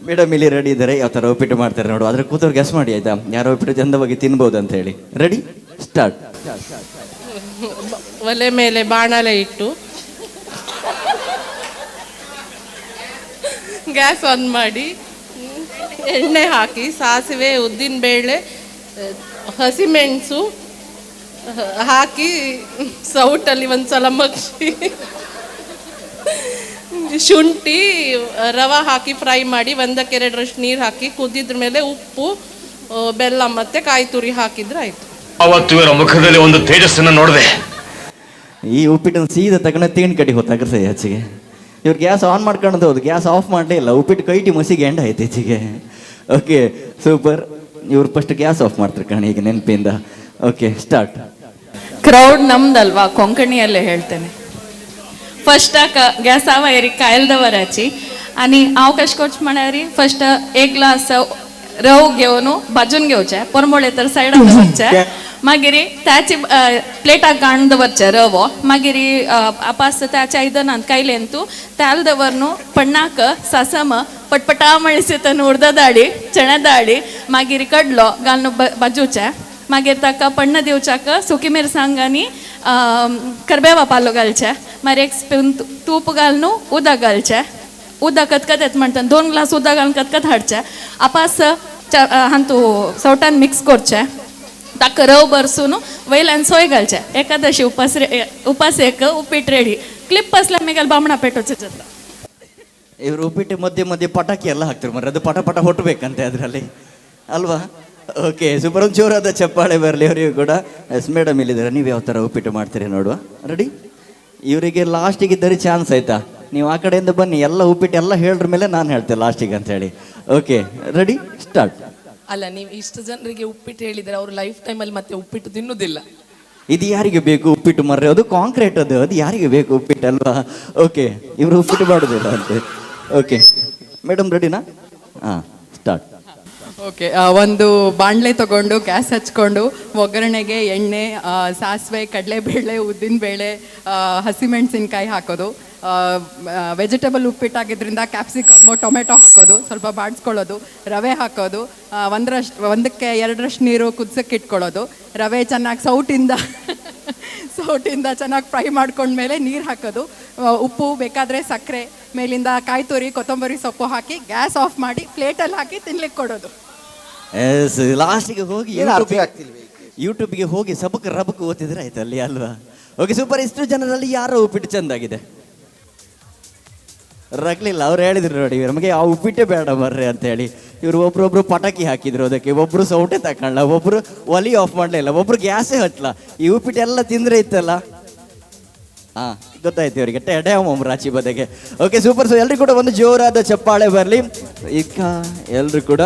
ಮೇಡಮ್ ಇಲ್ಲಿ ರೆಡಿ ಇದ್ದಾರೆ, ಯಾವ ಥರ ಉಪ್ಪಿಟ್ಟು ಮಾಡ್ತಾರೆ ನೋಡು. ಅದ್ರ ಕೂತವ್ರು ಗೆಸ್ ಮಾಡಿ ಆಯಿತಾ, ಯಾರೋ ಉಪ್ಪಿಟ್ಟು ಚಂದವಾಗಿ ತಿನ್ಬೋದು ಅಂತ ಹೇಳಿ. Ready, start. ಒಲೆ ಮೇಲೆ ಬಾಣಲೆ ಇಟ್ಟು ಗ್ಯಾಸ್ ಆನ್ ಮಾಡಿ ಎಣ್ಣೆ ಹಾಕಿ ಸಾಸಿವೆ ಉದ್ದಿನಬೇಳೆ ಹಸಿಮೆಣಸು ಹಾಕಿ ಸೌಟಲ್ಲಿ ಒಂದು ಸಲ ಮಗ್ಸಿ ಶುಂಠಿ ರವೆ ಹಾಕಿ ಫ್ರೈ ಮಾಡಿ 1-2 ನೀರು ಹಾಕಿ ಕುದಿದ್ರ ಮೇಲೆ ಉಪ್ಪು ಬೆಲ್ಲ ಮತ್ತು ಕಾಯಿ ತುರಿ ಹಾಕಿದ್ರೆ ಆಯಿತು. ಅವತ್ತು ಇವರ ಮುಖದಲ್ಲಿ ಒಂದು ತೇಜಸ್ಸನ್ನು ನೋಡಿದೆ. ಈ ಉಪ್ಪಿಟ್ಟನ್ನು ಸೀದಾ ತಗೊಂಡು ತೇಣ್ ಕಡೆ ಹೊತ್ತಾಗ್ರೆ ಸರಿ ಆಚೆಗೆ. ಇವ್ರು ಗ್ಯಾಸ್ ಆನ್ ಮಾಡ್ಕೊಂಡು ಹೋದು, ಗ್ಯಾಸ್ ಆಫ್ ಮಾಡಲೇ ಇಲ್ಲ. ಉಪ್ಪಿಟ್ಟು ಕೈಟಿ ಮಸಿಗೆ ಎಂಡ ಆಯ್ತು ಈಚೆಗೆ. Okay, super. ಇವ್ರು ಫಸ್ಟ್ ಗ್ಯಾಸ್ ಆಫ್ ಮಾಡ್ತಾರೆ ಕಣಿ ಈಗ ನೆನಪಿಂದ. Okay, start. ಕ್ರೌಡ್ ನಮ್ದಲ್ವಾ, ಕೊಂಕಣಿಯಲ್ಲೇ ಹೇಳ್ತೇನೆ. फर्स्ट गॅस आवायरी कायल दवराची आणि हांव कशें करचें म्हळ्यार फर्स्ट एक ग्लास रव घेवन भाजून घेवचें, परमळे तर सायडाक दवरचें. मागीर त्याची प्लेटाक घालून दवरचें रवो. मागीर आपास त्याच्या आयदनांत कायलेन तूं तेल दवरून पण्णाक सासम पटपटा मळसितन उर्द दाळी चण्या दाळी मागीर कडलो घालून भाजूचें. मागीर ताका पण्ण दिवच्याक सुकी मिरसांग आनी करबेवा पालो घालचें. मागीर 1 स्पून तूप घालून उदक घालचें. उदक कतकत म्हणटा 2 ग्लास उदक घालून कतकत हाडचें. आपास हातू सवटान मिक्स करचें. ताका रव बरसून वयल्यान सोय घालचें. एकादशी उपासेक उप्पीट रेडी. क्लिप असल्या मेगल बामणा पेटोचें जाता. ಇವರು ಉಪ್ಪಿಟ್ಟು ಮಧ್ಯೆ ಪಟಾಕಿ ಎಲ್ಲ ಹಾಕ್ತಾರೆ ಮರ, ಅದು ಪಟ ಪಟ ಹೊಟ್ಟಬೇಕಂತೆ ಅದರಲ್ಲಿ ಅಲ್ವಾ? Okay, super. ಒಂದು ಜೋರಾದ ಚಪ್ಪಾಳೆ ಬರಲಿ ಅವರಿಗೂ ಕೂಡ. ಎಸ್ ಮೇಡಮ್ ಇಲ್ಲಿದ್ದಾರೆ, ನೀವು ಯಾವ ಥರ ಉಪ್ಪಿಟ್ಟು ಮಾಡ್ತೀರಿ ನೋಡುವ. ರೆಡಿ? ಇವರಿಗೆ ಲಾಸ್ಟಿಗೆ ಇದ್ದರೆ ಚಾನ್ಸ್ ಆಯ್ತಾ? ನೀವು ಆ ಕಡೆಯಿಂದ ಬನ್ನಿ, ಎಲ್ಲ ಉಪ್ಪಿಟ್ಟು ಎಲ್ಲ ಹೇಳ್ರ ಮೇಲೆ ನಾನು ಹೇಳ್ತೇನೆ ಲಾಸ್ಟಿಗೆ ಅಂತ ಹೇಳಿ. Okay, ready, start. ಅಲ್ಲ, ನೀವು ಇಷ್ಟು ಜನರಿಗೆ ಉಪ್ಪಿಟ್ಟು ಹೇಳಿದರೆ ಅವರು ಲೈಫ್ ಟೈಮಲ್ಲಿ ಮತ್ತೆ ಉಪ್ಪಿಟ್ಟು ತಿನ್ನುವುದಿಲ್ಲ. ಇದು ಯಾರಿಗೆ ಬೇಕು ಉಪ್ಪಿಟ್ಟು ಮರ್ರೆ? ಅದು ಕಾಂಕ್ರೀಟ್, ಅದು ಯಾರಿಗೆ ಬೇಕು ಉಪ್ಪಿಟ್ಟು ಅಲ್ವಾ? ಓಕೆ, ಇವರು ಉಪ್ಪಿಟ್ಟು ಮಾಡೋದಿಲ್ಲ ಅಂತೆ. ಓಕೆ ಮೇಡಮ್, ರೆಡಿನಾ? ಹಾಂ, ಸ್ಟಾರ್ಟ್. ಓಕೆ, ಒಂದು ಬಾಣಲೆ ತಗೊಂಡು ಗ್ಯಾಸ್ ಹಚ್ಕೊಂಡು ಒಗ್ಗರಣೆಗೆ ಎಣ್ಣೆ, ಸಾಸಿವೆ, ಕಡಲೆಬೇಳೆ, ಉದ್ದಿನಬೇಳೆ, ಹಸಿಮೆಣಸಿನ್ಕಾಯಿ ಹಾಕೋದು. ವೆಜಿಟೇಬಲ್ ಉಪ್ಪಿಟ್ಟಾಗಿದ್ದರಿಂದ ಕ್ಯಾಪ್ಸಿಕಮ್ಮು, ಟೊಮೆಟೊ ಹಾಕೋದು, ಸ್ವಲ್ಪ ಬಾಡಿಸ್ಕೊಳ್ಳೋದು, ರವೆ ಹಾಕೋದು, 1ಕ್ಕೆ 2 ನೀರು ಕುದಿಸೋಕ್ಕೆ ಇಟ್ಕೊಳ್ಳೋದು. ರವೆ ಚೆನ್ನಾಗಿ ಸೌಟಿಂದ ಚೆನ್ನಾಗಿ ಫ್ರೈ ಮಾಡ್ಕೊಂಡ್ಮೇಲೆ ನೀರು ಹಾಕೋದು, ಉಪ್ಪು ಬೇಕಾದರೆ ಸಕ್ಕರೆ, ಮೇಲಿಂದ ಕಾಯಿ ತುರಿ ಕೊತ್ತಂಬರಿ ಸೊಪ್ಪು ಹಾಕಿ ಗ್ಯಾಸ್ ಆಫ್ ಮಾಡಿ ಪ್ಲೇಟಲ್ಲಿ ಹಾಕಿ ತಿನ್ಲಿಕ್ಕೆ ಕೊಡೋದು. ಎಸ್, ಲಾಸ್ಟಿಗೆ ಹೋಗಿ ಯೂಟ್ಯೂಬ್ಗೆ ಹೋಗಿ ಸಬಕ್ ರಬಕ್ ಓದಿದ್ರೆ ಆಯ್ತು ಅಲ್ಲಿ ಅಲ್ವಾ? Okay, super. ಇಷ್ಟು ಜನರಲ್ಲಿ ಯಾರೋ ಉಪ್ಪಿಟ್ಟು ಚೆಂದಾಗಿದೆ ರಗ್ಲಿಲ್ಲ. ಅವ್ರು ಹೇಳಿದ್ರು ನೋಡಿ, ನಮಗೆ ಆ ಉಪ್ಪಿಟ್ಟೇ ಬೇಡ ಬರ್ರಿ ಅಂತ ಹೇಳಿ. ಇವರು ಒಬ್ರೊಬ್ರು ಪಟಾಕಿ ಹಾಕಿದ್ರು ಅದಕ್ಕೆ, ಒಬ್ರು ಸೌಟೆ ತಕೊಳ್ಳ, ಒಬ್ರು ಒಲಿ ಆಫ್ ಮಾಡಲಿಲ್ಲ, ಒಬ್ರು ಗ್ಯಾಸೇ ಹಚ್ಚಲ. ಈ ಉಪ್ಪಿಟ್ಟು ಎಲ್ಲ ತಿಂದ್ರೆ ಇತ್ತಲ್ಲ. ಹಾಂ, ಗೊತ್ತಾಯ್ತು ಇವರಿಗೆ ಟೆಡೆ ರಾಚಿ ಬದಗೆ. Okay, super. ಸೊ ಎಲ್ರಿಗೂ ಕೂಡ ಒಂದು ಜೋರಾದ ಚಪ್ಪಾಳೆ ಬರಲಿ. ಈಗ ಎಲ್ರು ಕೂಡ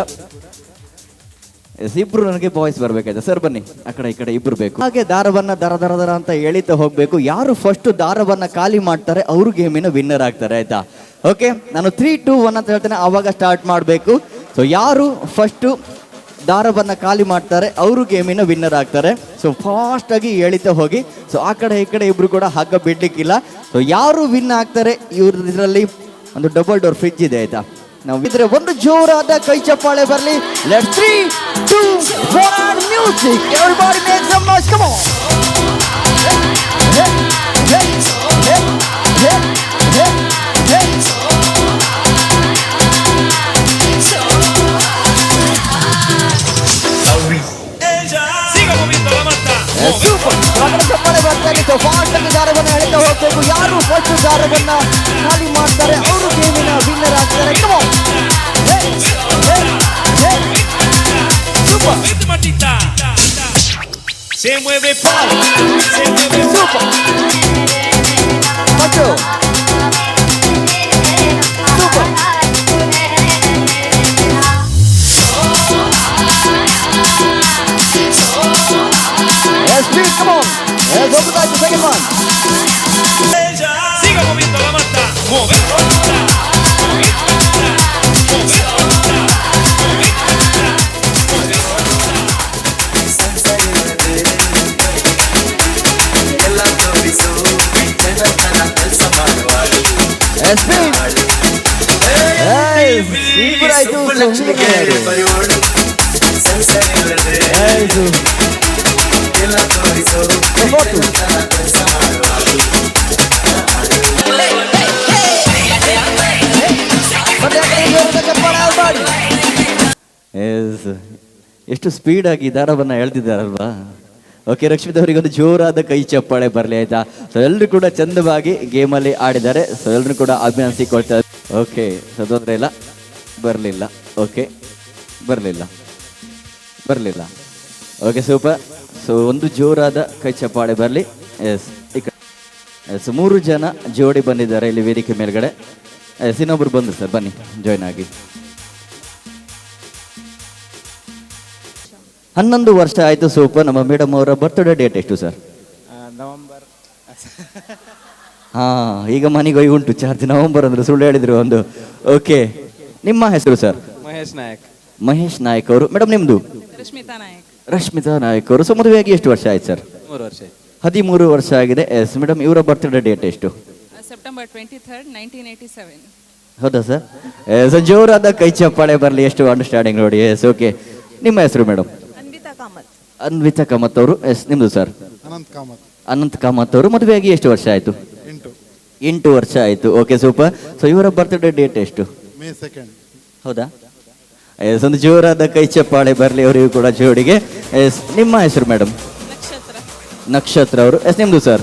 ಇಬ್ರು ನನಗೆ ಬಾಯ್ಸ್ ಬರ್ಬೇಕಾಯ್ತು. ಸರ್ ಬನ್ನಿ, ಆ ಕಡೆ ಈ ಕಡೆ ಇಬ್ರು ಬೇಕು. ಹಾಗೆ ದಾರವನ್ನ ದರ ಅಂತ ಎಳಿತಾ ಹೋಗ್ಬೇಕು. ಯಾರು ಫಸ್ಟ್ ದಾರವನ್ನ ಖಾಲಿ ಮಾಡ್ತಾರೆ ಅವರು ಗೇಮಿನ ವಿನ್ನರ್ ಆಗ್ತಾರೆ, ಆಯ್ತಾ? ಓಕೆ, ನಾನು 3, 2, 1 ಅಂತ ಹೇಳ್ತೇನೆ, ಆವಾಗ ಸ್ಟಾರ್ಟ್ ಮಾಡಬೇಕು. ಸೊ ಯಾರು ಫಸ್ಟು ದಾರವನ್ನ ಖಾಲಿ ಮಾಡ್ತಾರೆ ಅವರು ಗೇಮಿನ ವಿನ್ನರ್ ಆಗ್ತಾರೆ. ಸೊ ಫಾಸ್ಟ್ ಆಗಿ ಎಳಿತಾ ಹೋಗಿ. ಸೊ ಆ ಕಡೆ ಈ ಕಡೆ ಇಬ್ರು ಕೂಡ ಹಗ್ಗ ಬಿಡ್ಲಿಕ್ಕಿಲ್ಲ. ಸೊ ಯಾರು ವಿನ್ ಆಗ್ತಾರೆ ಇವ್ರ ಇದರಲ್ಲಿ ಒಂದು ಡಬಲ್ ಡೋರ್ ಫ್ರಿಡ್ಜ್ ಇದೆ, ಆಯ್ತಾ? ನಾವು ಇದ್ರೆ ಒಂದು ಜೋರಾದ ಕೈ ಚಪ್ಪಾಳೆ ಬರಲಿ. Let's 3, 2, 1 music. Everybody make some noise, come on. Super. ಚಪ್ಪಾಳೆ ಬರ್ತಾ ಇದೆ. ಫಾಸ್ಟ್ ಆಗಿ ದಾರವನ್ನು ಎಳಿತಾ ಹೋಗ್ಬೇಕು. ಯಾರು ಫಸ್ಟ್ ದಾರವನ್ನ ಖಾಲಿ ಮಾಡ್ತಾರೆ ಅವರು ಗೇಮಿನ ವಿನ್ನರ್ ಆಗ್ತಾರೆ. Se mueve Paul, se mueve Super. Pacho. Super. Yes, please, come on. Yes, open the second one. Siga moviendo la mata, moviendo la mata, moviendo la mata, moviendo la mata, Yes, please. Hey, super ಆಯ್ತು. ಎಷ್ಟು ಸ್ಪೀಡ್ ಆಗಿ ದಾರವನ್ನ ಹೇಳ್ತಿದ್ದಾರಲ್ವಾ. ಓಕೆ, ರಕ್ಷಿತ್ ಅವರಿಗೆ ಒಂದು ಜೋರಾದ ಕೈ ಚಪ್ಪಾಳೆ ಬರಲಿ ಆಯ್ತಾ. ಸೊ ಎಲ್ಲರೂ ಕೂಡ ಚಂದವಾಗಿ ಗೇಮಲ್ಲಿ ಆಡಿದ್ದಾರೆ. ಸೊ ಎಲ್ಲರೂ ಕೂಡ ಅಭಿನಂದಿಸಿಕೊಳ್ತಾರೆ. ಓಕೆ, ಸೊ ತೊಂದರೆ ಇಲ್ಲ. ಬರಲಿಲ್ಲ. ಓಕೆ, ಬರಲಿಲ್ಲ. Okay, super. ಸೊ ಒಂದು ಜೋರಾದ ಕೈ ಚಪ್ಪಾಳೆ ಬರಲಿ. ಎಸ್, ಈ ಕಡೆ ಎಸ್ 3 ಜನ ಜೋಡಿ ಬಂದಿದ್ದಾರೆ ಇಲ್ಲಿ ವೇದಿಕೆ ಮೇಲ್ಗಡೆ. ಎಸ್, ಇನ್ನೊಬ್ರು ಬಂದು ಸರ್, ಬನ್ನಿ ಜಾಯ್ನ್ ಆಗಿ. 11 ವರ್ಷ ಆಯಿತು. ಸೂಪರ್. ನಮ್ಮ ಮೇಡಮ್ ಅವರ ಬರ್ತ್ಡೇ ಡೇಟ್ ಎಷ್ಟು ಸರ್? ನವೆಂಬರ್. ಹಾಂ, ಈಗ ಮನೆಗೆ ಹೋಗಿ ಉಂಟು ಚಾರ್ಜ್. ನವೆಂಬರ್ ಅಂದ್ರೆ ಸುಳ್ಳು ಹೇಳಿದ್ರು ಒಂದು. ಓಕೆ, ನಿಮ್ಮ ಹೆಸರು ಸರ್? ಮಹೇಶ್ ನಾಯಕ್. ಮಹೇಶ್ ನಾಯಕ್ ಅವರು. ಮೇಡಮ್ ನಿಮ್ಮದು? ರಶ್ಮಿತಾ ನಾಯಕ್. ರಶ್ಮಿತಾ ನಾಯಕ್ ಅವರು. ಸೊ ಮದುವೆಯಾಗಿ ಎಷ್ಟು ವರ್ಷ ಆಯ್ತು ಸರ್? 3 ವರ್ಷ. 13 ವರ್ಷ ಆಗಿದೆ. ಎಸ್ ಮೇಡಮ್, ಇವರ ಬರ್ತ್ಡೇ ಡೇಟ್ ಎಷ್ಟು? September 23rd, 1987. ಹೌದಾ ಸರ್? ಎಸ್, ಜೋರಾದ ಕೈ ಚಪ್ಪಾಳೆ ಬರಲಿ. ಎಷ್ಟು ಅಂಡರ್ಸ್ಟ್ಯಾಂಡಿಂಗ್ ನೋಡಿ. Yes, okay. ನಿಮ್ಮ ಹೆಸರು ಮೇಡಮ್? ಅನ್ವಿತಾ ಕಾಮತ್. ಅನ್ವಿತಾ ಕಾಮತ್ ಅವರು. ಎಸ್, ನಿಮ್ಮದು ಸರ್? ಅನಂತ್ ಕಾಮತ್. ಅನಂತ್ ಕಾಮತ್ ಅವರು. ಮದುವೆಯಾಗಿ ಎಷ್ಟು ವರ್ಷ ಆಯಿತು? 8 ವರ್ಷ ಆಯಿತು. Okay, super. ಸೊ ಇವರ ಬರ್ತ್ಡೇ ಡೇಟ್ ಎಷ್ಟು? May 2nd. ಹೌದಾ? ಎಸ್, ಒಂದು ಜೋರಾದ ಕೈ ಚಪ್ಪಾಳೆ ಬರಲಿ ಅವರಿಗೂ ಕೂಡ ಜೋಡಿಗೆ. ಎಸ್, ನಿಮ್ಮ ಹೆಸರು ಮೇಡಮ್? ನಕ್ಷತ್ರ ಅವರು. ಎಸ್, ನಿಮ್ಮದು ಸರ್?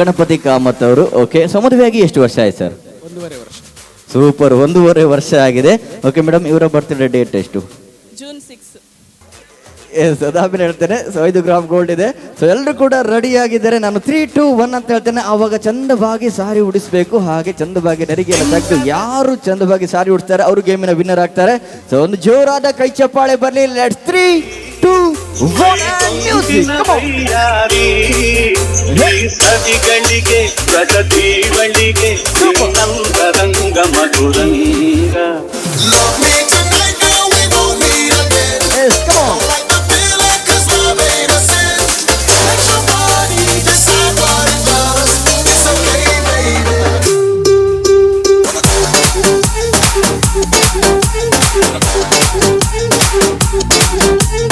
ಗಣಪತಿ ಕಾಮತ್ ಅವರು. ಓಕೆ, ಸೊ ಮದುವೆಯಾಗಿ ಎಷ್ಟು ವರ್ಷ ಆಯ್ತು ಸರ್? 1.5 ವರ್ಷ. ಸೂಪರ್, 1.5 ವರ್ಷ ಆಗಿದೆ. ಓಕೆ ಮೇಡಮ್, ಇವರ ಬರ್ತ್ಡೇ ಡೇಟ್ ಎಷ್ಟು? ಜೂನ್ 6. ಎಸ್, ಅದಾದ್ಮೇಲೆ ಹೇಳ್ತೇನೆ. ಸೊ 5 ಗ್ರಾಮ್ ಗೋಲ್ಡ್ ಇದೆ. ಸೊ ಎಲ್ಲರೂ ಕೂಡ ರೆಡಿ ಆಗಿದ್ದಾರೆ. ನಾನು 3, 2, 1 ಅಂತ ಹೇಳ್ತೇನೆ. ಆವಾಗ ಚಂದವಾಗಿ ಸಾರಿ ಉಡಿಸ್ಬೇಕು. ಹಾಗೆ ಚಂದವಾಗಿ ನರಿಗೆಯನ್ನು ತೆಗೆದು ಯಾರು ಚಂದವಾಗಿ ಸಾರಿ ಉಡಿಸ್ತಾರೆ ಅವರು ಗೇಮಿನ ವಿನ್ನರ್ ಆಗ್ತಾರೆ. ಸೊ ಒಂದು ಜೋರಾದ ಕೈ ಚಪ್ಪಾಳೆ ಬರಲಿ. Let's 3, 2, 1 music. ಸದಿಗಳಿಗೆ ಪ್ರಗತಿ ಬಳಿಗೆ ನಂದರಂಗ ಮಧುರಂಗ. Yes, come on.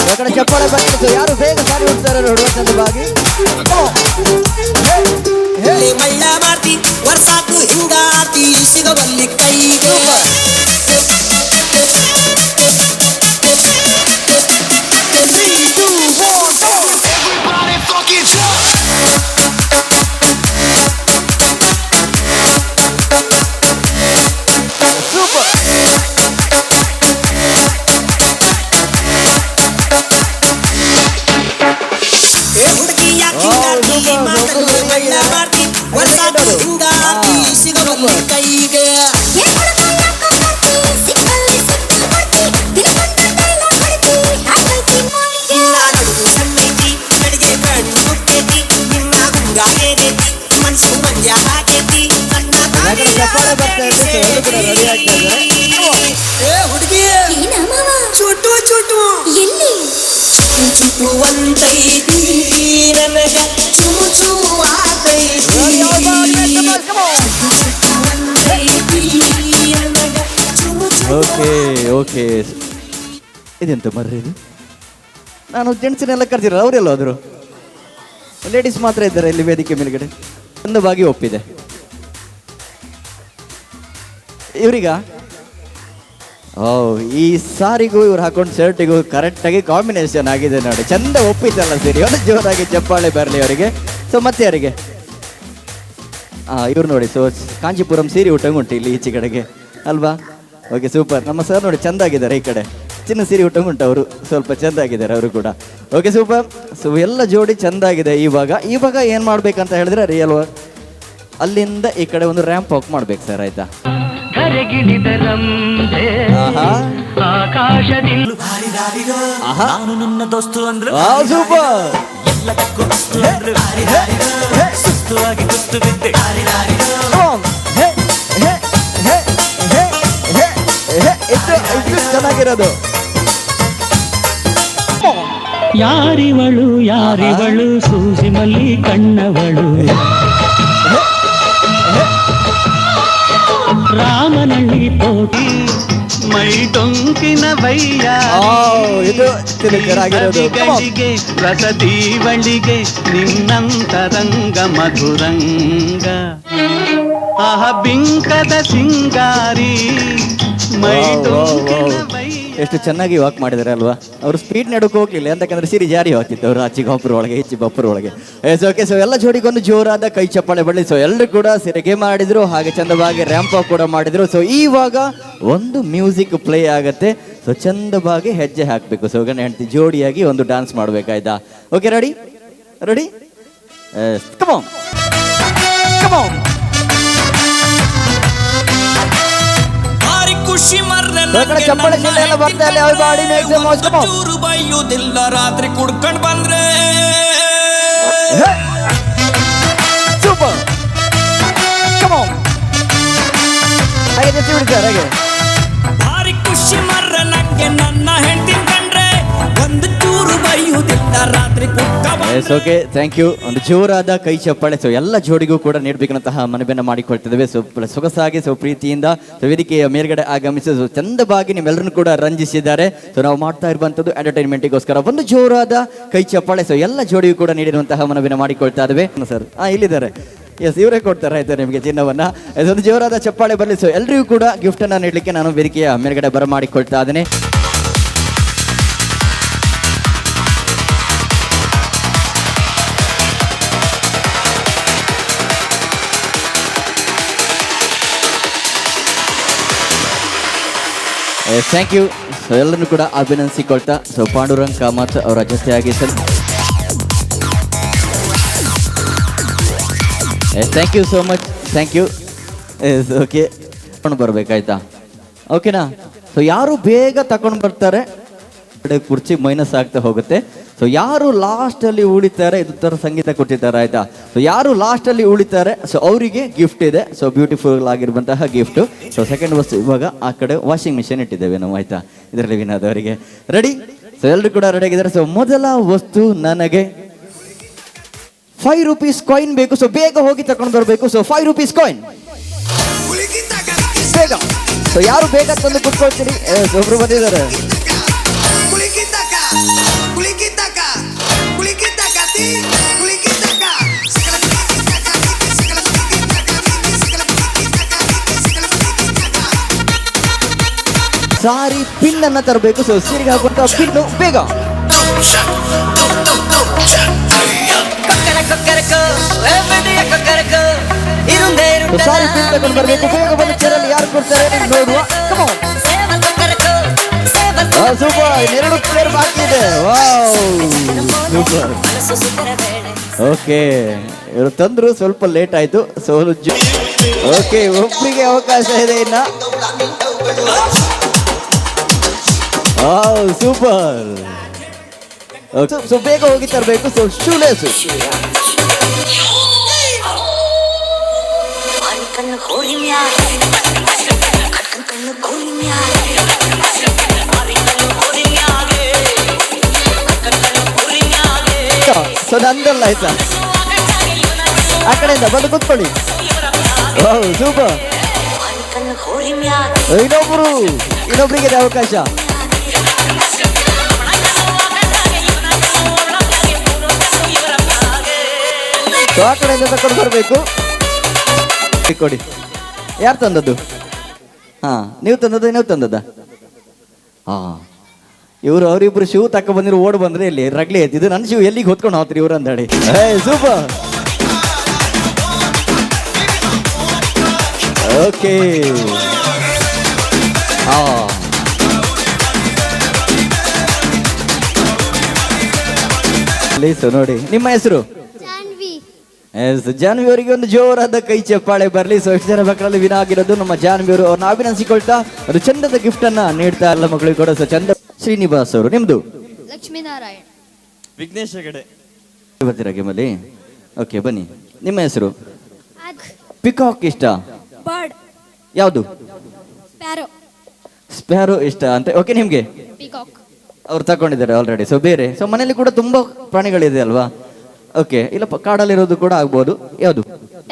ಯಾಕಡೆ ಚಪ್ಪಾಳೆ ಬರ್ತಿತ್ತು. ಯಾರು ಬೇಗ ಸಾರಿ ಉಡ್ತಾರೆ ನೋಡುವ ಚಂದವಾಗಿ. ವರ್ಷಕ್ಕೂ ಹಿಂಗಾತಿ ಸಿಗಬಲ್ಲಿ ಕೈಗೆ. ಓಕೆ ಓಕೆ, ಇದೆಂತ ಮರ್ರಿ ಇದು? ನಾನು ಜೆಂಟ್ಸಿನೆಲ್ಲ ಕರ್ಸಿರ, ಅವರೆಲ್ಲ ಹೋದ್ರು? ಲೇಡೀಸ್ ಮಾತ್ರ ಇದ್ದಾರೆ ಇಲ್ಲಿ ವೇದಿಕೆ ಮೇಲ್ಗಡೆ. ಚಂದವಾಗಿ ಒಪ್ಪಿದೆ ಇವ್ರೀಗ. ಓ, ಈ ಸಾರಿಗೂ ಇವ್ರು ಹಾಕೊಂಡು ಶರ್ಟಿಗೂ ಕರೆಕ್ಟಾಗಿ ಕಾಂಬಿನೇಷನ್ ಆಗಿದೆ ನೋಡಿ. ಚಂದ ಒಪ್ಪಿತಲ್ಲ ಸರಿ. ಒಂದು ಜೋರಾಗಿ ಚಪ್ಪಾಳೆ ಬರಲಿ ಅವರಿಗೆ. ಸೊ ಮತ್ತೆ ಯಾರಿಗೆ? ಇವ್ರು ನೋಡಿ. ಸೊ ಕಾಂಚೀಪುರಂ ಸೀರೆ ಉಂಟು ಇಲ್ಲಿ ಈಚೆ ಕಡೆಗೆ ಅಲ್ವಾ? Okay, super. ನಮ್ಮ ಸರ್ ನೋಡಿ ಚಂದ ಆಗಿದ್ದಾರೆ ಈ ಕಡೆ. ಚಿನ್ನ ಸೀರೆ ಉಂಟು ಅವರು ಸ್ವಲ್ಪ ಚೆಂದ ಆಗಿದ್ದಾರೆ ಅವರು ಕೂಡ. Okay super. ಸೊ ಎಲ್ಲ ಜೋಡಿ ಚೆಂದ ಆಗಿದೆ. ಇವಾಗ ಏನು ಮಾಡ್ಬೇಕಂತ ಹೇಳಿದ್ರೆ ರಿಯಲ್ ವರ್ಕ್ ಅಲ್ಲಿಂದ ಈ ಕಡೆ ಒಂದು ರ್ಯಾಂಪ್ ವಾಕ್ ಮಾಡ್ಬೇಕು ಸರ್, ಆಯ್ತಾ? ನಾನು ನನ್ನ ದೋಸ್ತು ಅಂದ್ರೆ ಸೂಪರ್. ಸುಸ್ತುವಾಗಿ ಕುಸ್ತು ಬಿದ್ದೆ ಚೆನ್ನಾಗಿರೋದು. ಯಾರಿವಳು ಸೂಸಿ ಮಲ್ಲಿ ಕಣ್ಣವಳು, ರಾಮನಳ್ಳಿ ಪೋಟಿ ಮೈ ಟೊಂಕಿನ ಬಯ್ಯ, ಇದು ಗಳಿಗೆ ರಸದೀವಳಿಗೆ ನಿನ್ನಂತರಂಗ ಮಧುರಂಗ, ಆಹ ಬಿಂಕದ ಸಿಂಗಾರಿ ಮೈ ಟೊಂಕಿನ ಬಯ್ಯ. ಎಷ್ಟು ಚೆನ್ನಾಗಿ ವಾಕ್ ಮಾಡಿದಾರೆ ಅಲ್ವಾ? ಅವರು ಸ್ಪೀಡ್ ನಡಕ್ಕೆ ಹೋಗ್ಲಿಲ್ಲ, ಯಾಕಂದ್ರೆ ಸಿರಿ ಜಾರಿ ಹೋಗ್ತಿತ್ತು ಅವರು ಆಚೆಗೆ ಒಬ್ಬರ ಒಳಗೆ ಈಚೆಗೆ ಒಬ್ಬರ ಒಳಗೆ. ಓಕೆ, ಸೊ ಎಲ್ಲ ಜೋಡಿಗೊಂದು ಜೋರಾದ ಕೈ ಚಪ್ಪಾಳೆ ಬರಲಿ. ಸೊ ಎಲ್ಲರೂ ಕೂಡ ಸಿರಿಗೆ ಮಾಡಿದ್ರು, ಹಾಗೆ ಚಂದವಾಗಿ ರ್ಯಾಂಪ್ ವಾಕ್ ಕೂಡ ಮಾಡಿದ್ರು. ಸೊ ಇವಾಗ ಒಂದು ಮ್ಯೂಸಿಕ್ ಪ್ಲೇ ಆಗತ್ತೆ. ಸೊ ಚಂದವಾಗಿ ಹೆಜ್ಜೆ ಹಾಕಬೇಕು. ಸೊ ಗಂಡ ಹೆಂಡತಿ ಜೋಡಿಯಾಗಿ ಒಂದು ಡಾನ್ಸ್ ಮಾಡ್ಬೇಕಾಯ್ತಾ? Okay, ready ready come on come on. ಖುಷಿ ಚಪ್ಪಳೆ ಚಿಲ್ಲ ಎಲ್ಲ ಬರ್ತಾ ಇಲ್ಲ, ಬಾಡಿ ಚೂರು ಬೈಯುವುದಿಲ್ಲ, ರಾತ್ರಿ ಕುಡ್ಕೊಂಡ್ ಬಂದ್ರೆ ಸೂಪರ್. ಕಮ್ ಆನ್, ಹಾಗೆ ಜೊತೆ ಬಿಡ್ತಾರೆ ಹಾಗೆ. ಭಾರಿ ಖುಷಿ ಮರ್ರ ನಂಗೆ ನನ್ನ ಹೆಂಡತಿ ಕಂಡ್ರೆ, ಒಂದು ಚೂರು ಬೈಯುವುದಿಲ್ಲ, ರಾತ್ರಿ ಓಕೆ, ಥ್ಯಾಂಕ್ ಯು. ಒಂದು ಜೋರಾದ ಕೈ ಚಪ್ಪಾಳೆ ಸೊ ಎಲ್ಲ ಜೋಡಿಗೂ ಕೂಡ ನೀಡಬೇಕಂತಹ ಮನವಿಯನ್ನು ಮಾಡಿಕೊಳ್ತಿದ್ದೇವೆ. ಸೊ ಸೊಗಸಾಗಿ ಸೊ ಪ್ರೀತಿಯಿಂದ ವೇದಿಕೆಯ ಮೇಲ್ಗಡೆ ಆಗಮಿಸಿ ಸೊ ಚಂದವಾಗಿ ನಿಮ್ಮೆಲ್ಲರನ್ನು ಕೂಡ ರಂಜಿಸಿದ್ದಾರೆ. ಸೊ ನಾವು ಮಾಡ್ತಾ ಇರುವಂಥದ್ದು ಎಂಟರ್ಟೈನ್ಮೆಂಟಿಗೋಸ್ಕರ ಒಂದು ಜೋರಾದ ಕೈ ಚಪ್ಪಾಳೆ ಸೊ ಎಲ್ಲ ಜೋಡಿಗೂ ಕೂಡ ನೀಡಿರುವಂತಹ ಮನವಿಯನ್ನು ಮಾಡಿಕೊಳ್ತಾ ಇದ್ದೇವೆ. ಸರ್ ಇಲ್ಲಿದ್ದಾರೆ, ಎಸ್ ಇವರೇ ಕೊಡ್ತಾರೆ ಆಯ್ತಾ ನಿಮಗೆ ಚಿನ್ನವನ್ನ. ಒಂದು ಜೋರಾದ ಚಪ್ಪಾಳೆ ಬರಲಿ. ಸೊ ಎಲ್ಲರಿಗೂ ಕೂಡ ಗಿಫ್ಟ್ ಅನ್ನ ನೀಡಲಿಕ್ಕೆ ನಾನು ವೇದಿಕೆಯ ಮೇಲ್ಗಡೆ ಬರಮಾಡಿಕೊಳ್ತಾ ಇದ್ದೇನೆ. Thank you. ಸೊ ಎಲ್ಲರನ್ನು ಕೂಡ ಅಭಿನಂದಿಸಿಕೊಳ್ತಾ ಸೊ ಪಾಂಡುರಂಗ್ ಕಾಮತ್ ಅವರ ಜೊತೆಯಾಗಿ sir thank you so much, thank you. Okay, ತಗೊಂಡು ಬರ್ಬೇಕಾಯ್ತಾ? ಓಕೆನಾ? ಸೊ ಯಾರು ಬೇಗ ತಗೊಂಡು ಬರ್ತಾರೆ ಕುರ್ಚಿ ಮೈನಸ್ ಆಗ್ತಾ ಹೋಗುತ್ತೆ. ಸೊ ಯಾರು ಲಾಸ್ಟಲ್ಲಿ ಉಳಿತಾರೆ, ಇದು ಥರ ಸಂಗೀತ ಕೊಟ್ಟಿದ್ದಾರೆ ಆಯ್ತಾ? ಸೊ ಯಾರು ಲಾಸ್ಟಲ್ಲಿ ಉಳಿತಾರೆ ಸೊ ಅವರಿಗೆ ಗಿಫ್ಟ್ ಇದೆ. ಸೊ ಬ್ಯೂಟಿಫುಲ್ ಆಗಿರುವಂತಹ ಗಿಫ್ಟು. ಸೊ ಸೆಕೆಂಡ್ ವಸ್ತು ಇವಾಗ ಆ ಕಡೆ ವಾಷಿಂಗ್ ಮಿಷಿನ್ ಇಟ್ಟಿದ್ದೇವೆ ನಾವು ಆಯ್ತಾ, ಇದರಲ್ಲಿ ವಿನಾದವರಿಗೆ ರೆಡಿ. ಸೊ ಎಲ್ಲರೂ ಕೂಡ ರೆಡಿ ಆಗಿದ್ದಾರೆ. ಸೊ ಮೊದಲ ವಸ್ತು ನನಗೆ 5 ರೂಪೀಸ್ ಕಾಯಿನ್ ಬೇಕು. ಸೊ ಬೇಗ ಹೋಗಿ ತಗೊಂಡು ಬರಬೇಕು. ಸೊ 5 ರೂಪೀಸ್ ಕಾಯಿನ್ ಬೇಗ. ಸೊ ಯಾರು ಬೇಗ ತಂದು ಕುತ್ಕೊಳ್ತೀರಿ? ಒಬ್ರು ಬಂದಿದ್ದಾರೆ. ಸಾರಿ ಪಿನ್ ಅನ್ನ ತರಬೇಕು. ಸೊ ಸೀರೆಗೆ ಹಾಕುವಂತ ಪಿನ್ನು ಬೇಗ. ಸಾರಿ ಪಿನ್ ತಗೊಂಡು ಬರಬೇಕು, ಬೇಗ ಬಂದು ಚೇರಲ್ಲಿ ಯಾರು ಕೊಡ್ತಾರೆ ನೋಡುವ. ಸೂಪರ್, 2 ಚೇರ್ ಬಾಕಿ ಇದೆ. ಸೂಪರ್. ಓಕೆ, ಇವರು ತಂದ್ರು, ಸ್ವಲ್ಪ ಲೇಟ್ ಆಯ್ತು. ಸೊ ಓಕೆ, ಒಬ್ಬರಿಗೆ ಅವಕಾಶ ಇದೆ ಇನ್ನ. ಸೂಪರ್. ಸೊ ಬೇಗ ಹೋಗಿ ತರಬೇಕು. ಸೊ ಶೂಲೇಸು ಸೊ ನಂದಲ್ಲ ಆಯ್ತಾ? ಆ ಕಡೆಯಿಂದ ಬಂದು ಕೂತ್ಕೊಳ್ಳಿ. ಸೂಪರ್. ಇನ್ನೊಬ್ರಿಗೆ ಅವಕಾಶ. ಸೊ ಆ ಕಡೆಯಿಂದ ತಕೊಂಡು ಬರಬೇಕು. ಕೊಡಿ. ಯಾರು ತಂದದ್ದು? ನೀವು ತಂದದ್ದ? ಇವರು ಅವರಿಬ್ರು ಶೂ ತಕ್ಕ ಬಂದಿರು ಓಡ್ ಬಂದ್ರೆ ಇಲ್ಲಿ ರಗ್ಲಿ ಐತಿ. ಇದು ನನ್ನ ಶೂ ಎಲ್ಲಿಗೆ ಹೊತ್ಕೊಂಡು ಹೋಗ್ತೀರಿ ಇವ್ರು ಅಂದಾಡಿ. ಸೂಪರ್. ಓಕೆ, ಸೊ ನೋಡಿ ನಿಮ್ಮ ಹೆಸರು ಜಾನ್ವಿ ಅವರಿಗೆ ಒಂದು ಜೋರಾದ ಕೈ ಚಪ್ಪಾಳೆ ಬರಲಿ. ಸೊ ಇಷ್ಟು ಜನ ಮಕ್ಕಳಲ್ಲಿ ವಿನ ಆಗಿರೋದು ನಮ್ಮ ಜಾನ್ವಿ ಅವರು. ಅವ್ರನ್ನ ಅಭಿನಂದಿಸಿಕೊಳ್ತಾ ಒಂದು ಚಂದದ ಗಿಫ್ಟ್ ಅನ್ನ ನೀಡ್ತಾ ಎಲ್ಲ ಮಕ್ಕಳಿಗೆ ಕೂಡ. ಸೊ ಚಂದ ಶ್ರೀನಿವಾಸ್ ಅವರು, ನಿಮ್ದು ಲಕ್ಷ್ಮೀನಾರಾಯಣ್. ವಿಘ್ನೇಶ್ ಹೆಗಡೆ. ಬರ್ತೀರಾ ಗೇಮಲ್ಲಿ? ಓಕೆ ಬನ್ನಿ. ನಿಮ್ಮ ಹೆಸರು? ಪಿಕಾಕ್ ಇಷ್ಟ? ಬರ್ಡ್. ಯಾವುದು? ಸ್ಪ್ಯಾರೋ. ಸ್ಪ್ಯಾರೋ ಇಷ್ಟ ಅಂತ. ಓಕೆ ನಿಮ್ಗೆ? ಪಿಕಾಕ್. ಅವ್ರು ತಗೊಂಡಿದ್ದಾರೆ ಆಲ್ರೆಡಿ. ಸೊ ಬೇರೆ ಸೊ ಮನೇಲಿ ಕೂಡ ತುಂಬಾ ಪ್ರಾಣಿಗಳಿದೆ ಅಲ್ವಾ? ಓಕೆ, ಇಲ್ಲ ಕಾಡಲ್ಲಿರೋದು ಕೂಡ ಆಗ್ಬೋದು. ಯಾವುದು?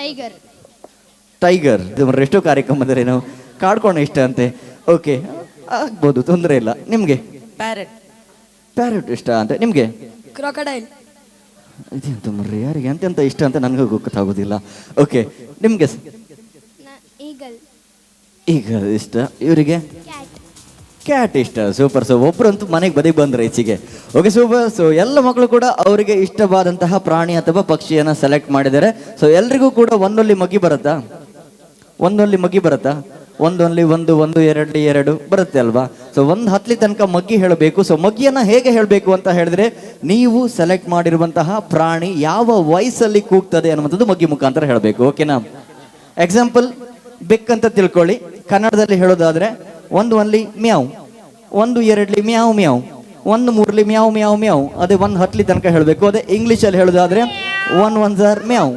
ಟೈಗರ್. ಟೈಗರ್. ಎಷ್ಟೋ ಕಾರ್ಯಕ್ರಮದಲ್ಲಿ ನಾವು ಕಾಡ್ಕೊಂಡು ಇಷ್ಟ ಅಂತೆ. ಓಕೆ ಆಗ್ಬೋದು, ತೊಂದರೆ ಇಲ್ಲ. ನಿಮ್ಗೆ? ಪ್ಯಾರೆಟ್. ಪ್ಯಾರೆಟ್ ಇಷ್ಟ ಅಂತ. ನಿಮ್ಗೆ? ಕ್ರೊಕೊಡೈಲ್. ಇದೆಂತ ಮರ್ರಿ, ಯಾರಿಗೆ ಎಂತೆಂತ ಇಷ್ಟ ಅಂತ ನನಗೂ ಗೊತ್ತಾಗೋದಿಲ್ಲ. ಓಕೆ ನಿಮ್ಗೆ? ಈಗಲ್. ಈಗ ಇಷ್ಟ. ಇವರಿಗೆ? ಕ್ಯಾಟ್ ಇಷ್ಟ. ಸೂಪರ್. ಸೊ ಒಬ್ಬರಂತೂ ಮನೆಗೆ ಬದಿಗೆ ಬಂದ್ರೆ ಈಚೆಗೆ. Okay super. ಸೊ ಎಲ್ಲ ಮಕ್ಕಳು ಕೂಡ ಅವರಿಗೆ ಇಷ್ಟವಾದಂತಹ ಪ್ರಾಣಿ ಅಥವಾ ಪಕ್ಷಿಯನ್ನ ಸೆಲೆಕ್ಟ್ ಮಾಡಿದ್ದಾರೆ. ಸೊ ಎಲ್ರಿಗೂ ಕೂಡ ಒಂದೊಂದು ಮಗ್ಗಿ ಬರುತ್ತಾ? ಒಂದೊಂದು ಮಗ್ಗಿ ಬರುತ್ತಾ? ಒಂದೊಂದು ಒಂದು ಎರಡಲಿ ಎರಡು ಬರುತ್ತೆ ಅಲ್ವಾ? ಸೊ ಒಂದು ಹತ್ತಲಿ ತನಕ ಮಗ್ಗಿ ಹೇಳಬೇಕು. ಸೊ ಮಗ್ಗಿಯನ್ನ ಹೇಗೆ ಹೇಳಬೇಕು ಅಂತ ಹೇಳಿದ್ರೆ, ನೀವು ಸೆಲೆಕ್ಟ್ ಮಾಡಿರುವಂತಹ ಪ್ರಾಣಿ ಯಾವ ವಯಸ್ಸಲ್ಲಿ ಕೂಗ್ತದೆ ಅನ್ನುವಂಥದ್ದು ಮಗ್ಗಿ ಮುಖಾಂತರ ಹೇಳಬೇಕು. ಓಕೆನಾ? ಎಕ್ಸಾಂಪಲ್ ಬೆಕ್ಕಂತ ತಿಳ್ಕೊಳ್ಳಿ. ಕನ್ನಡದಲ್ಲಿ ಹೇಳೋದಾದ್ರೆ ಒಂದ್ಲಿ ಮ್ಯಾವ್, ಒಂದು ಎರಡ್ಲಿ ಮ್ಯಾವ್ ಮ್ಯಾವ್, ಒಂದು ಮೂರ್ಲಿ ಮ್ಯಾವ್ ಮ್ಯಾವ್ ಮ್ಯಾವ್. ಅದೇ ಒಂದು ಹತ್ಲಿ ತನಕ ಹೇಳಬೇಕು. ಅದೇ ಇಂಗ್ಲಿಷಲ್ಲಿ ಹೇಳೋದಾದ್ರೆ 1 ಜಾರ್ ಮ್ಯಾವ್,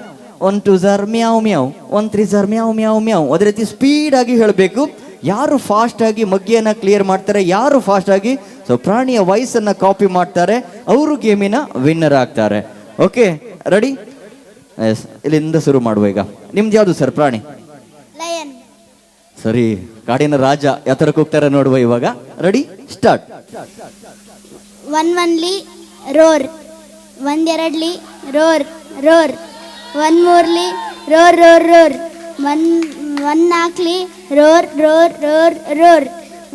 1 2 ಜಾರ್ ಮ್ಯಾವ್ ಮ್ಯಾವ್, 1 3 ಜಾರ್ ಮ್ಯಾವ್ ಮ್ಯಾವ್ ಮ್ಯಾವ್. ಅದೇ ರೀತಿ ಸ್ಪೀಡ್ ಆಗಿ ಹೇಳಬೇಕು. ಯಾರು ಫಾಸ್ಟ್ ಆಗಿ ಮಗ್ಗಿಯನ್ನ ಕ್ಲಿಯರ್ ಮಾಡ್ತಾರೆ, ಯಾರು ಫಾಸ್ಟ್ ಆಗಿ ಸೊ ಪ್ರಾಣಿಯ ವಯಸ್ಸನ್ನ ಕಾಪಿ ಮಾಡ್ತಾರೆ, ಅವರು ಗೇಮಿನ ವಿನ್ನರ್ ಆಗ್ತಾರೆ. Okay ready? ಎಸ್, ಇಲ್ಲಿಂದ ಶುರು ಮಾಡುವ. ಈಗ ನಿಮ್ದು ಯಾವುದು ಸರ್ ಪ್ರಾಣಿ? ಲಯನ್. ಸರಿ, ಕಾಡಿನ ರಾಜ ಯಾವ ತರ ಕೂಗ್ತಾರೆ ನೋಡುವ ಇವಾಗ. Ready start. ಒಂದ್ಲಿ ರೋರ್, ಒಂದೆರಡ್ಲಿ ರೋರ್ ರೋರ್, ಒಂದ್ ಮೂರ್ಲಿ ರೋರ್ ರೋರ್ ರೋರ್, ಒಂದ್ ನಾಲ್ಕಲಿ ರೋರ್ ರೋರ್ ರೋರ್ ರೋರ್,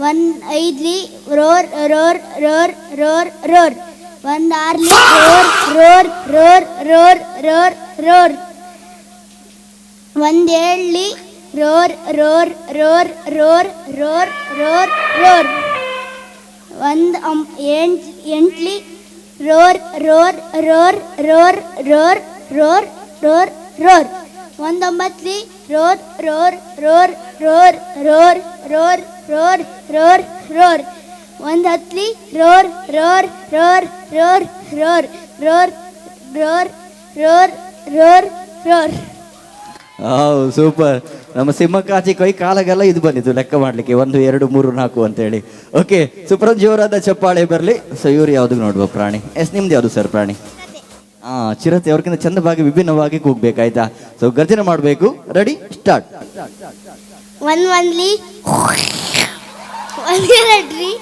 ಒಂದ್ ಐದ್ಲಿ ರೋರ್ ರೋರ್ ರೋರ್ ರೋರ್ ರೋರ್, ಒಂದ್ ಆರ್ಲಿ ರೋರ್ ರೋರ್ ರೋರ್ ರೋರ್ ರೋರ್ ರೋರ್, ಒಂದ್ ಏಳ್ಲಿ ರೋರ್ ರೋರ್ ರೋರ್ ರೋರ್ ರೋರ್ ರೋರ್ ರೋರ್, ಒಂದ್ ಎಂಟ್ಲಿ ರೋರ್ ರೋರ್ ರೋರ್ ರೋರ್ ರೋರ್ ರೋರ್ ರೋರ್ ರೋರ್, ಒಂದೊಂಬತ್ಲಿ ರೋರ್ ರೋರ್ ರೋರ್ ರೋರ್ ರೋರ್ ರೋರ್ ರೋರ್ ರೋರ್ ರೋರ್, ಒಂದ್ ಹತ್ಲಿ ರೋರ್ ರೋರ್ ರೋರ್ ರೋರ್ ರೋರ್ ರೋರ್ ರೋರ್ ರೋರ್ ರೋರ್ ರೋರ್. ಸೂಪರ್. ನಮ್ಮ ಸಿಂಹಕ್ಕಾಚಿ ಕೈ ಕಾಲಾಗೆಲ್ಲ ಇದು ಬಂದಿತ್ತು ಲೆಕ್ಕ ಮಾಡ್ಲಿಕ್ಕೆ 1 2 3 4 ಅಂತ ಹೇಳಿ. Okay super. ಜೋರಾದ ಚಪ್ಪಾಳೆ ಬರಲಿ. ಸೊ ಇವ್ರು ಯಾವ್ದು ನೋಡುವ ಪ್ರಾಣಿ? ಎಸ್, ನಿಮ್ದು ಯಾವುದು ಸರ್ ಪ್ರಾಣಿ? ಚಿರತೆ. ಅವ್ರಿಗಿಂತ ಚಂದವಾಗಿ ವಿಭಿನ್ನವಾಗಿ ಕೂಗ್ಬೇಕಾಯ್ತಾ? ಸೊ ಗರ್ಜನೆ ಮಾಡಬೇಕು. Ready start. ಒಂದ್ಲಿ ಒಂದೆರಡ್ಲಿ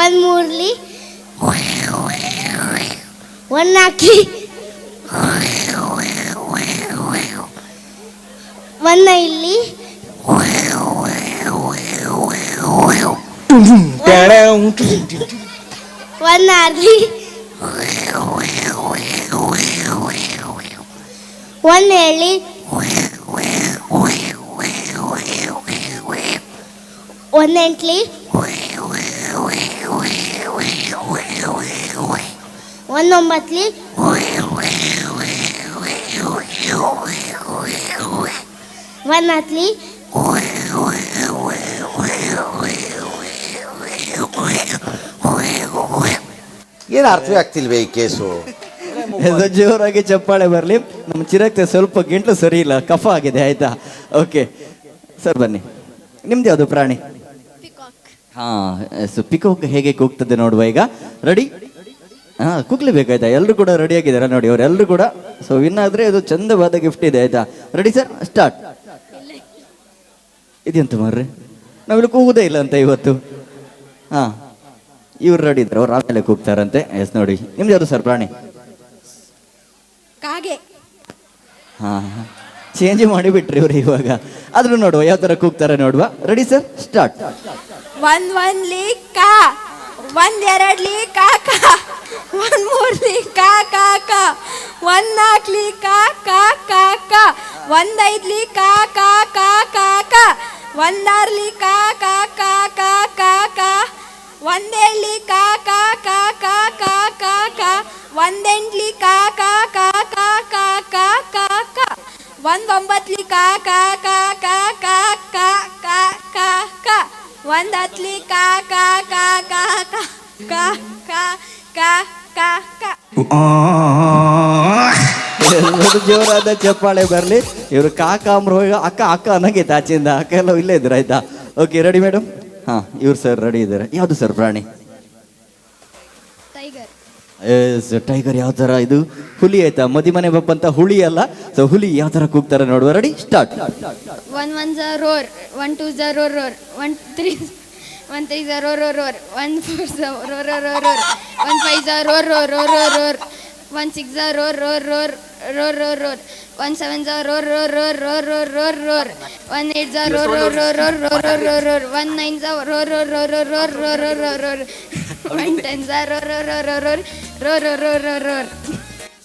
ಒಂದ್ ಮೂರ್ಲಿ ಒಂದ್ ನಾಲ್ಕಲಿ ಒಂದ್ ಐದ್ಲಿ ಒಂದ್ ಆರ್ಲಿ ಒಂದ್ ಏಳ್ಲಿ ಒಂದ್ ಎಂಟ್ಲಿ ಒಂದ್ ಒಂಬತ್ಲಿ ಒಂದ್ ಹತ್ಲಿ ಏನು ಅರ್ಥವೇ ಆಗ್ತಿಲ್ವೇ ಈ ಕೇಸು? ಜೋರಾಗಿ ಚಪ್ಪಾಳೆ ಬರಲಿ. ನಮ್ಮ ಚಿರತೆ ಸ್ವಲ್ಪ ಗಿಂಟ್ಲು ಸರಿ ಇಲ್ಲ, ಕಫ ಆಗಿದೆ ಆಯ್ತಾ? ಓಕೆ ಸರ್ ಬನ್ನಿ. ನಿಮ್ದು ಯಾವುದು ಪ್ರಾಣಿ? ಪಿಕಾಕ್ ಹೇಗೆ ಕೂಗ್ತದೆ ನೋಡುವ ಈಗ. ರೆಡಿ? ಕೂಗ್ಲೇಬೇಕಾಯ್ತಾ? ಎಲ್ಲರೂ ಕೂಡ ರೆಡಿ ಆಗಿದ್ದಾರೆ ನೋಡಿ, ಅವರೆಲ್ಲರೂ ಕೂಡ. ಸೊ ವಿನ್ ಆದ್ರೆ ಅದು ಚಂದವಾದ ಗಿಫ್ಟ್ ಇದೆ ಆಯ್ತಾ? Ready sir start. ಇದೆಂತ ಮಾರ್ರೆ, ನಾವಿಲ್ಲಿ ಕೂಗುದೇ ಇಲ್ಲ ಅಂತ ಇವತ್ತು. ಇವ್ರು ರೆಡಿ ಇದ್ರು, ಅವ್ರು ಆಮೇಲೆ ಕೂಗ್ತಾರಂತೆ. ಎಸ್ ನೋಡಿ, ನಿಮ್ದು ಯಾವುದು ಸರ್ ಪ್ರಾಣಿ? ಕಾಗೆ. ಚೇಂಜ್ ಮಾಡಿಬಿಟ್ರಿ ಇವ್ರು ಇವಾಗ. ಆದ್ರೂ ನೋಡುವ ಯಾವ ತರ ಕೂಗ್ತಾರೆ ನೋಡುವ. Ready sir start. ಒಂದ್ಲಿ ಕಾ, ಒಂದೆರಡ್ಲಿ ಕಾಕ, ಒಂದ್ ಮೂರ್ಲಿ ಕಾ ಕಾ ಕಾ, ಒಂದ್ ನಾಲ್ಕಲಿ ಕಾ ಕಾ ಕಾ ಕಾ, ಒಂದ್ ಐದ್ಲಿ ಕಾ ಕಾ ಕಾ ಕಾ ಕಾ, ಒಂದ್ ಆರ್ಲಿ ಕಾ ಕಾ ಕಾ ಕಾ ಕಾ ಕಾ, ಒಂದ್ ಏಳ್ಲಿ ಕಾ ಕಾ ಕಾ ಕಾ ಕಾ, ಒಂದೆಂಟ್ಲಿ ಕಾ ಕಾ ಕಾ ಕಾ ಕಾ ಕಾ ಕಾ ಕಾ ಒಂದೊಂಬತ್ಲಿ ಕಾ ಕಾ ಕಾ ಕಾ ಕಾ ಕಾ ಕಾ ಕಾ ಕಾ ಒಂದತ್ಲಿ ಕಾ ಕಾ ಕಾ ಕಾ ಕಾ ಕಾ ಕಾ ಕಾ ಕಾ ಕಾ. ಎಲ್ಲರೂ ಜೋರಾದ ಚಪ್ಪಾಳೆ ಬರಲಿ. ಇವರು ಕಾಕಾಮ್ರ ಅಕ್ಕ ಅಕ್ಕ ಅನ್ನಂಗೈತೆ ಆಚೆಯಿಂದ. ಅಕ್ಕ ಎಲ್ಲ ಇಲ್ಲೇ ಇದ್ರು ಆಯ್ತಾ? Okay ready madam? ಹಾಂ ಇವ್ರು ಸರ್ ರೆಡಿ ಇದ್ದಾರೆ. ಯಾವುದು ಸರ್ ಪ್ರಾಣಿ? ಟೈಗರ್. Yes tiger. ಯಾವ ಥರ ಇದು? ಹುಲಿ ಆಯ್ತಾ? ಮನೆ ಬಪ್ಪಂತ ಹುಳಿ ಅಲ್ಲ. ಸೊ ಹುಲಿ ಯಾವ ಥರ ಕೂಗ್ತಾರೆ ನೋಡುವ. Ready start. 1 1 0 roar, 1 2 0 roar, 1 3 0 roar, 1 4 0 roar, 1 5 0 roar, 1 6 0 roar, 1 7 0 roar, 1 8 0 roar, 1 9 0 roar, 1 10 0 roar.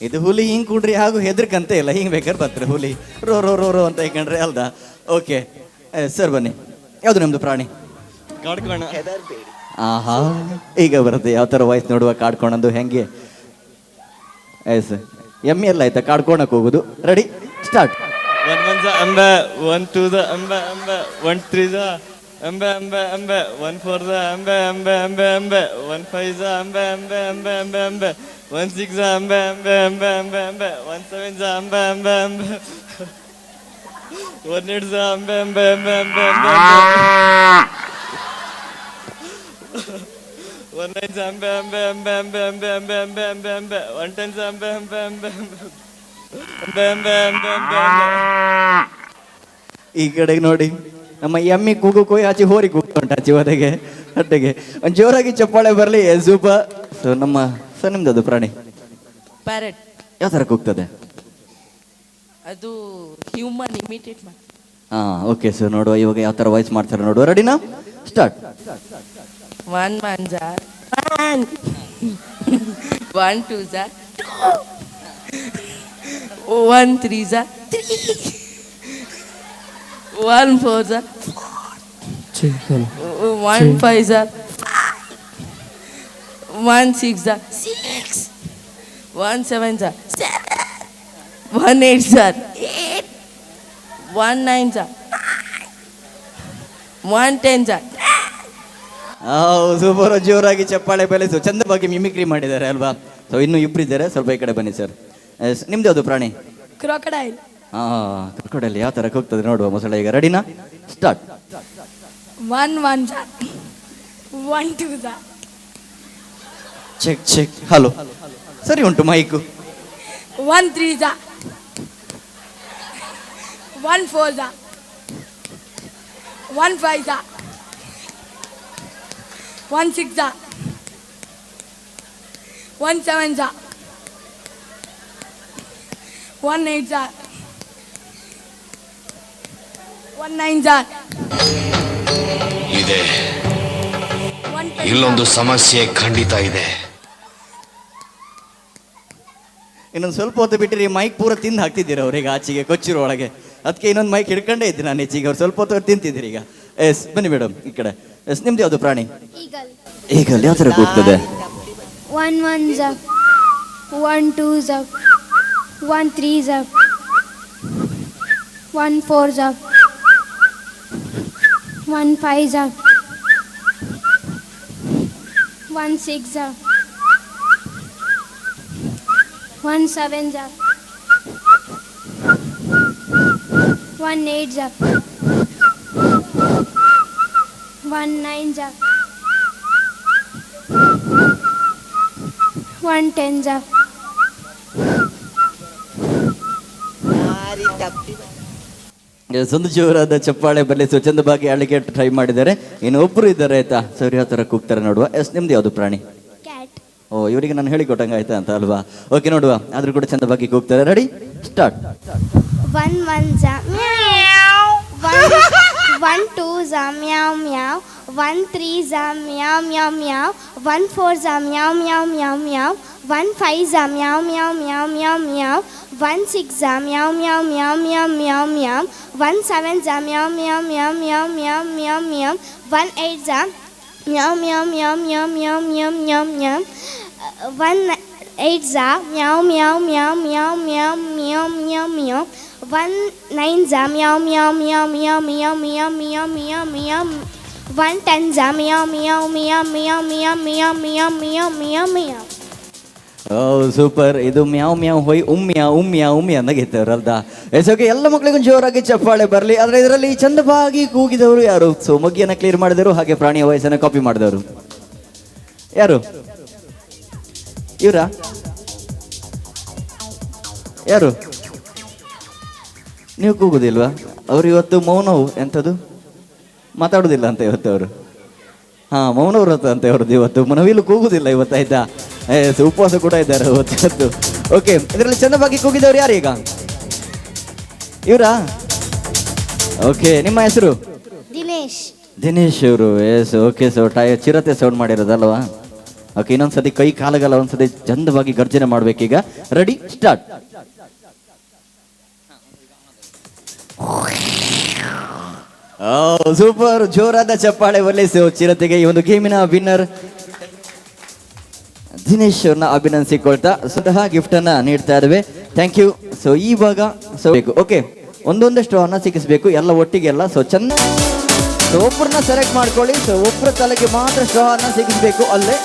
ಇದು ಹುಲಿ ಹಿಂಗೆ ಕೂಡ್ರಿ ಹಾಗೂ ಹೆದರ್ಕಂತೆ ಇಲ್ಲ. ಹಿಂಗೆ ಬೇಕಾದ್ರೆ ಬರ್ತಾರೆ ಹುಲಿ ರೋ ರೋ ರೋ ರೋ ಅಂತ ಹೇಳ್ಕೊಂಡ್ರೆ ಅಲ್ದಾ? ಓಕೆ ಸರ್ ಬನ್ನಿ. ಯಾವುದು ನಿಮ್ಮದು ಪ್ರಾಣಿ? ಕಾಡ್ಕೋಣ. ಆಹಾ ಈಗ ಬರುತ್ತೆ ಯಾವ ಥರ ವಾಯ್ಸ್ ನೋಡುವ. ಕಾಡ್ಕೊಳಂದು ಹೆಂಗೆ? ಎಸ್ ಎಮ್ಮೆ ಎಲ್ಲ ಆಯ್ತಾ ಕಾಡ್ಕೊಳಕ್ಕೆ ಹೋಗೋದು. Ready start. 1 1 ಅಂಬೆ, 1 2 ಅಂಬೆ ಅಂಬೆ, 1 3 ಅಂಬೆ ಅಂಬೆ ಅಂಬೆ, 1 4 ಅಂಬೆ ಅಂಬೆ ಅಂಬೆ ಅಂಬೆ, 1 5 ಅಂಬೆ ಅಂಬೆ ಅಂಬೆ ಅಂಬೆ ಅಂಬೆ, 1 6 ಅಂಬೆ ಅಂಬೆ ಅಂಬೆ ಅಂಬೆ ಅಂಬೆ, 1 7 ಅಂಬೆ ಅಂಬೆ ಅಂಬೆ, 1 8 ಅಂಬೆ ಅಂಬೆ ಅಂಬೆ ಅಂಬೆ ಅಂಬೆ, 1 9 ಅಂಬೆ ಅಂಬೆ ಅಂಬೆ ಅಂಬೆ ಅಂಬೆ ಅಂಬೆ ಅಂಬೆ ಅಂಬೆ ಅಂಬೆ, 1 10 ಅಂಬೆ ಅಂಬೆ ಅಂಬೆ ಅಂಬೆ ಅಂಬೆ ಅಂಬೆ ಅಂಬೆ ಅಂಬೆ ಅಂಬೆ. ಈ ಕಡೆಗೆ ನೋಡಿ ನಮ್ಮ ಎಮ್ಮಿ ಕೂಗು ಆಚೆ ಹೋರಿ ಕೂಗ್ಕೊಂಡ ಆಚೆ ಹೊರಗೆ ಹಟ್ಟೆಗೆ. ಒಂದು ಜೋರಾಗಿ ಚಪ್ಪಾಳೆ ಬರಲಿ. ಸೂಪರ್. ಸೊ ನಮ್ಮ ಸರ್ ನಿಮ್ದು ಅದು ಪ್ರಾಣಿ? ಪ್ಯಾರೆಟ್. ಯಾವ ಥರ ಕೂಗ್ತದೆ? ಅದು ಹ್ಯೂಮನ್ ಇಮಿಟೇಟ್ ಮಾಡಿ. ಹಾಂ ಓಕೆ ಸರ್ ನೋಡುವ ಇವಾಗ ಯಾವ ಥರ ವಾಯ್ಸ್ ಮಾಡ್ತಾರೆ ನೋಡುವ. ರೆಡಿನಾ ಸ್ಟಾರ್ಟ್. 1 1 1 1 2 1 3 3 1 4 1 5 1 6 6 1 7 7 1 8 8 1 9 1 10 ಸೂಪರ್. ಜೋರಾಗಿ ಚಪ್ಪಾಳೆ ಬೆಳೆಸು. ಚಂದ ಬಗ್ಗೆ ಮಿಮಿಕ್ರಿ ಮಾಡಿದ್ದಾರೆ ಅಲ್ವಾ? ಸೊ ಇನ್ನೂ ಇಬ್ಬರಿದ್ದಾರೆ. ಸ್ವಲ್ಪ ಈ ಕಡೆ ಬನ್ನಿ ಸರ್. ನಿಮ್ದು ಯಾವುದು ಪ್ರಾಣಿ? ಕ್ರೊಕೊಡೈಲ್. ಹಾಂ ಕ್ರೊಕೊಡೈಲ್ ಯಾವ ಥರ ಕೂಗ್ತದೆ ನೋಡುವ ಮೊಸಳೆ. ಈಗ ರೆಡಿನಾ ಸ್ಟಾರ್ಟ್. 1 1 1 2 check check. ಹಲೋ ಸರಿ ಉಂಟು ಮೈಕು. 1 3 1 4 1 5 1 6 1 7 1 8 1 9 ಇದೆ. ಇಲ್ಲೊಂದು ಸಮಸ್ಯೆ ಖಂಡಿತ ಇದೆ. ಇನ್ನೊಂದು ಸ್ವಲ್ಪ ಹೊತ್ತು ಬಿಟ್ಟರೆ ಮೈಕ್ ಪೂರ ತಿಂದು ಹಾಕ್ತಿದ್ದೀರ ಅವ್ರಿಗೆ ಆಚೆಗೆ ಕೊಚ್ಚಿರೋ ಒಳಗೆ. ಅದಕ್ಕೆ ಇನ್ನೊಂದು ಮೈಕ್ ಹಿಡ್ಕೊಂಡೇ ಇದ್ದೆ ನಾನು ಹೆಚ್ಚಿಗೆ. ಅವ್ರು ಸ್ವಲ್ಪ ಹೊತ್ತು ತಿಂತಿದ್ದೀರಿ ಈಗ. ಎಸ್ ಬನ್ನಿ ಮೇಡಮ್ ಈ ಕಡೆ. ಎಸ್ ನಿಮ್ದು ಯಾವುದು ಪ್ರಾಣಿ? ಈಗಲ್ ಯಾವ ಥರ ಕೂಗ್ತದೆ? 1 1 1 2 1 3 1 4 1 5 1 6 1 7 1 8 1 9 1 10 ಒಂದು ಜೋರಾದ ಚಪ್ಪಾಳೆ ಬರಲಿ. ಸ್ವಚ್ಛಂದವಾಗಿ ಆಳ್ಲಿಕ್ಕೆ ಟ್ರೈ ಮಾಡಿದ್ದಾರೆ. ಇನ್ನು ಒಬ್ಬರು ಇದ್ದಾರೆ ಆಯ್ತಾ? ಸರಿ ಯಾವ ಥರ ಕೂಗ್ತಾರೆ ನೋಡುವ. ಎಸ್ ನಿಮ್ದು ಯಾವುದು ಪ್ರಾಣಿ? ಕ್ಯಾಟ್. ಓ ಇವರಿಗೆ ನಾನು ಹೇಳಿಕೊಟ್ಟಂಗೆ ಆಯ್ತಾ ಅಂತ ಅಲ್ವಾ? ಓಕೆ ನೋಡುವ. ಆದ್ರೂ ಕೂಡ ಚಂದವಾಗಿ ಕೂಗ್ತಾರೆ. Ready start. 1 1 meow, 1 2 meow meow, 1 3 meow meow meow, 1 4 meow meow meow meow, 1 5 meow meow meow meow meow, 1 6 meow meow meow meow meow meow, 1 7 meow meow meow meow meow meow meow, 1 8 meow meow meow meow meow meow meow meow, 1 8 za meow meow meow meow meow meow meow meow. 1 9 za meow meow meow meow meow meow meow meow meow. 1 10 za meow meow meow meow meow meow meow meow meow meow. ಓ ಸೂಪರ್. ಇದು ಮ್ಯಾವ್ ಮ್ಯಾವ್ ಹೋಯ್ ಉಮ್ಮ್ಯಾ ಅಂದಾಗಿತ್ತು ಅವ್ರಲ್ದ. ಎಸ್ ಓಕೆ, ಎಲ್ಲ ಮಕ್ಕಳಿಗೂ ಜೋರಾಗಿ ಚಪ್ಪಾಳೆ ಬರಲಿ. ಆದರೆ ಇದರಲ್ಲಿ ಚಂದವಾಗಿ ಕೂಗಿದವರು ಯಾರು? ಸೊ ಮಗ್ಗಿಯನ್ನು ಕ್ಲಿಯರ್ ಮಾಡಿದವರು, ಹಾಗೆ ಪ್ರಾಣಿಯ ವಯಸ್ಸನ್ನು ಕಾಪಿ ಮಾಡಿದವರು ಯಾರು? ಇವರಾ? ಯಾರು? ನೀವು ಕೂಗುದಿಲ್ವಾ? ಅವ್ರು ಇವತ್ತು ಮೌನವು ಎಂಥದ್ದು ಮಾತಾಡೋದಿಲ್ಲ ಅಂತ ಇವತ್ತು ಅವರು. ಹಾಂ, ಮೌನ ವ್ರತ ಅಂತ ಅವ್ರದ್ದು ಇವತ್ತು. ನವಿಲು ಕೂಗುದಿಲ್ಲ ಇವತ್ತು, ಆಯ್ತಾ? ಉಪವಾಸ ಕೂಡ ಇದ್ದಾರೆ ಇವತ್ತು. ಓಕೆ, ಇದರಲ್ಲಿ ಚಂದವಾಗಿ ಕೂಗಿದವರು ಯಾರು ಈಗ? ಇವರಾ? ಓಕೆ, ನಿಮ್ಮ ಹೆಸರು? ದಿನೇಶ್ ಅವರು. Yes okay. ಸೊ ಚಿರತೆ ಸೌಂಡ್ ಮಾಡಿರೋದಲ್ವಾ? ಓಕೆ, ಇನ್ನೊಂದ್ಸತಿ ಕೈ ಕಾಲಗಲ್ಲ ಒಂದ್ಸತಿ ಚಂದವಾಗಿ ಗರ್ಜನೆ ಮಾಡ್ಬೇಕೀಗ. Ready, start. ಸೂಪರ್, ಜೋರಾದ ಚಪ್ಪಾಳೆ ಬರಲಿ. ಸೊ ಚಿರತೆಗೆ ಈ ಒಂದು ಗೇಮಿನ ವಿನ್ನರ್ ದಿನೇಶ್ ಅವ್ರನ್ನ ಅಭಿನಂದಿಸಿಕೊಳ್ತಾ ಸ್ವತಃ ಗಿಫ್ಟ್ ಅನ್ನ ನೀಡ್ತಾ ಇದ್ದೇವೆ. Thank you. ಸೊ ಇವಾಗ ಬೇಕು. ಓಕೆ, ಒಂದೊಂದೇ ಸ್ಟ್ರಾನ ಸಿಕ್ಕಿಸ್ಬೇಕು, ಎಲ್ಲ ಒಟ್ಟಿಗೆ ಎಲ್ಲ. ಸೊ ಚಂದ. ಸೊ ಒಬ್ಬರನ್ನ ಸೆಲೆಕ್ಟ್ ಮಾಡ್ಕೊಳ್ಳಿ. ಸೊ ಒಬ್ಬರ ತಲೆಗೆ ಮಾತ್ರ ಸ್ಟ್ರಾ ಅನ್ನ ಸಿಕ್ಕಿಸ್ಬೇಕು ಅಲ್ಲೇ.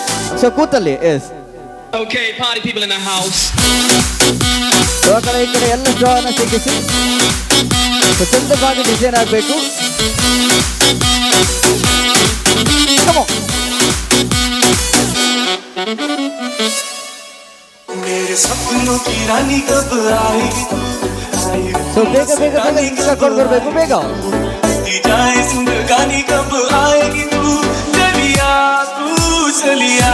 ಸೊ ಕೂತಲ್ಲಿ. Yes Okay, party people in the house. So ಆ ಕಡೆ ಈ ಕಡೆ ಎಲ್ಲ ಸ್ಟ್ರಾ ಅನ್ನ ಸಿಕ್ಕಿಸಿ. ಸೊ ಚಂದವಾಗಿ ಡಿಸೈನ್ ಆಗಬೇಕು. मेरे सपनों की रानी कब आएगी तू? ಸೊ ಬೇಗ ಬೇಗ ಬೇಗ ಹಿಂಗೆ ಕರ್ಕೊಂಡು ಬರಬೇಕು, ಬೇಗ. जाए सुंदर गानी कब आएगी तू? चलिया तू चलिया,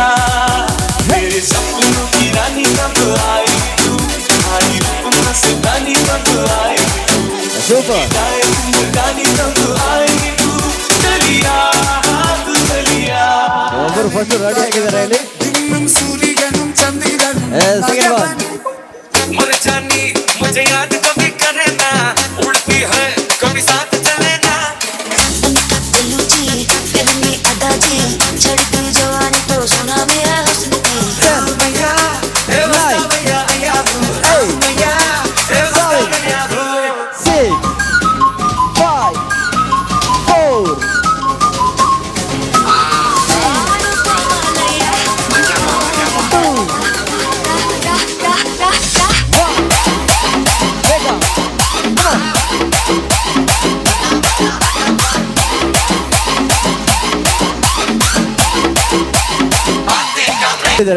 मेरे सपनों की रानी कब आएगी तू? हमारी रूप से रानी कब आएगी तू? ಸೂಪರ್. जाए सुंदर गानी कब आएगी तू? चलिया तू चलिया. ಒಬ್ಬರು ಫಸ್ಟ್ ರೆಡಿ ಆಗಿದ್ದಾರೆ ಇಲ್ಲಿ. मर जानी मुझे याद कभी करे ना, उड़ती है कभी साथ चले ना. जवानी तो सुना मेरा हुस्न की. भैया ए भैया भैया भैया ए भैया 6 5 4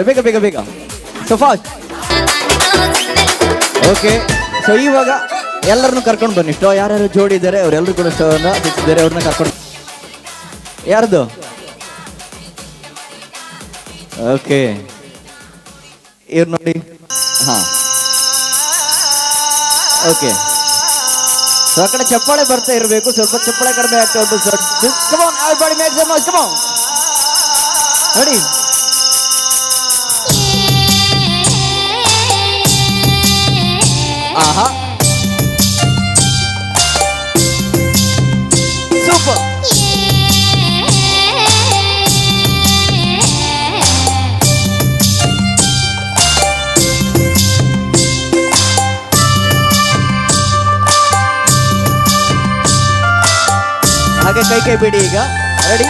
ಬೇಗ ಬೇಗ ಬೇಗ. So fast. ಓಕೆ, ಸೊ ಇವಾಗ ಎಲ್ಲರನ್ನು ಕರ್ಕೊಂಡು ಬನ್ನಿ. ಸ್ಟೋ ಯಾರ್ಯಾರು ಜೋಡಿ ಇದ್ದಾರೆ ಅವರೆಲ್ಲರೂ ಕೂಡ ಸ್ಟೋವನ್ನು ಸಿಕ್ಕಿದ್ದಾರೆ, ಅವ್ರನ್ನ ಕರ್ಕೊಂಡು. ಯಾರ್ದು? ಓಕೆ, ಇವ್ರು ನೋಡಿ. ಹಾಂ, ಓಕೆ. ಸೊ ಆ ಕಡೆ ಚಪ್ಪಾಳೆ ಬರ್ತಾ ಇರಬೇಕು, ಸ್ವಲ್ಪ ಚಪ್ಪಾಳೆ ಕಡಿಮೆ ಆಗ್ತಾ ಉಂಟು. ರೆಡಿ? ಆಹಾ, ಸೂಪರ್. ಹಾಗೆ ಕೈ ಕೈ ಬಿಡಿ ಈಗ. ರೆಡಿ?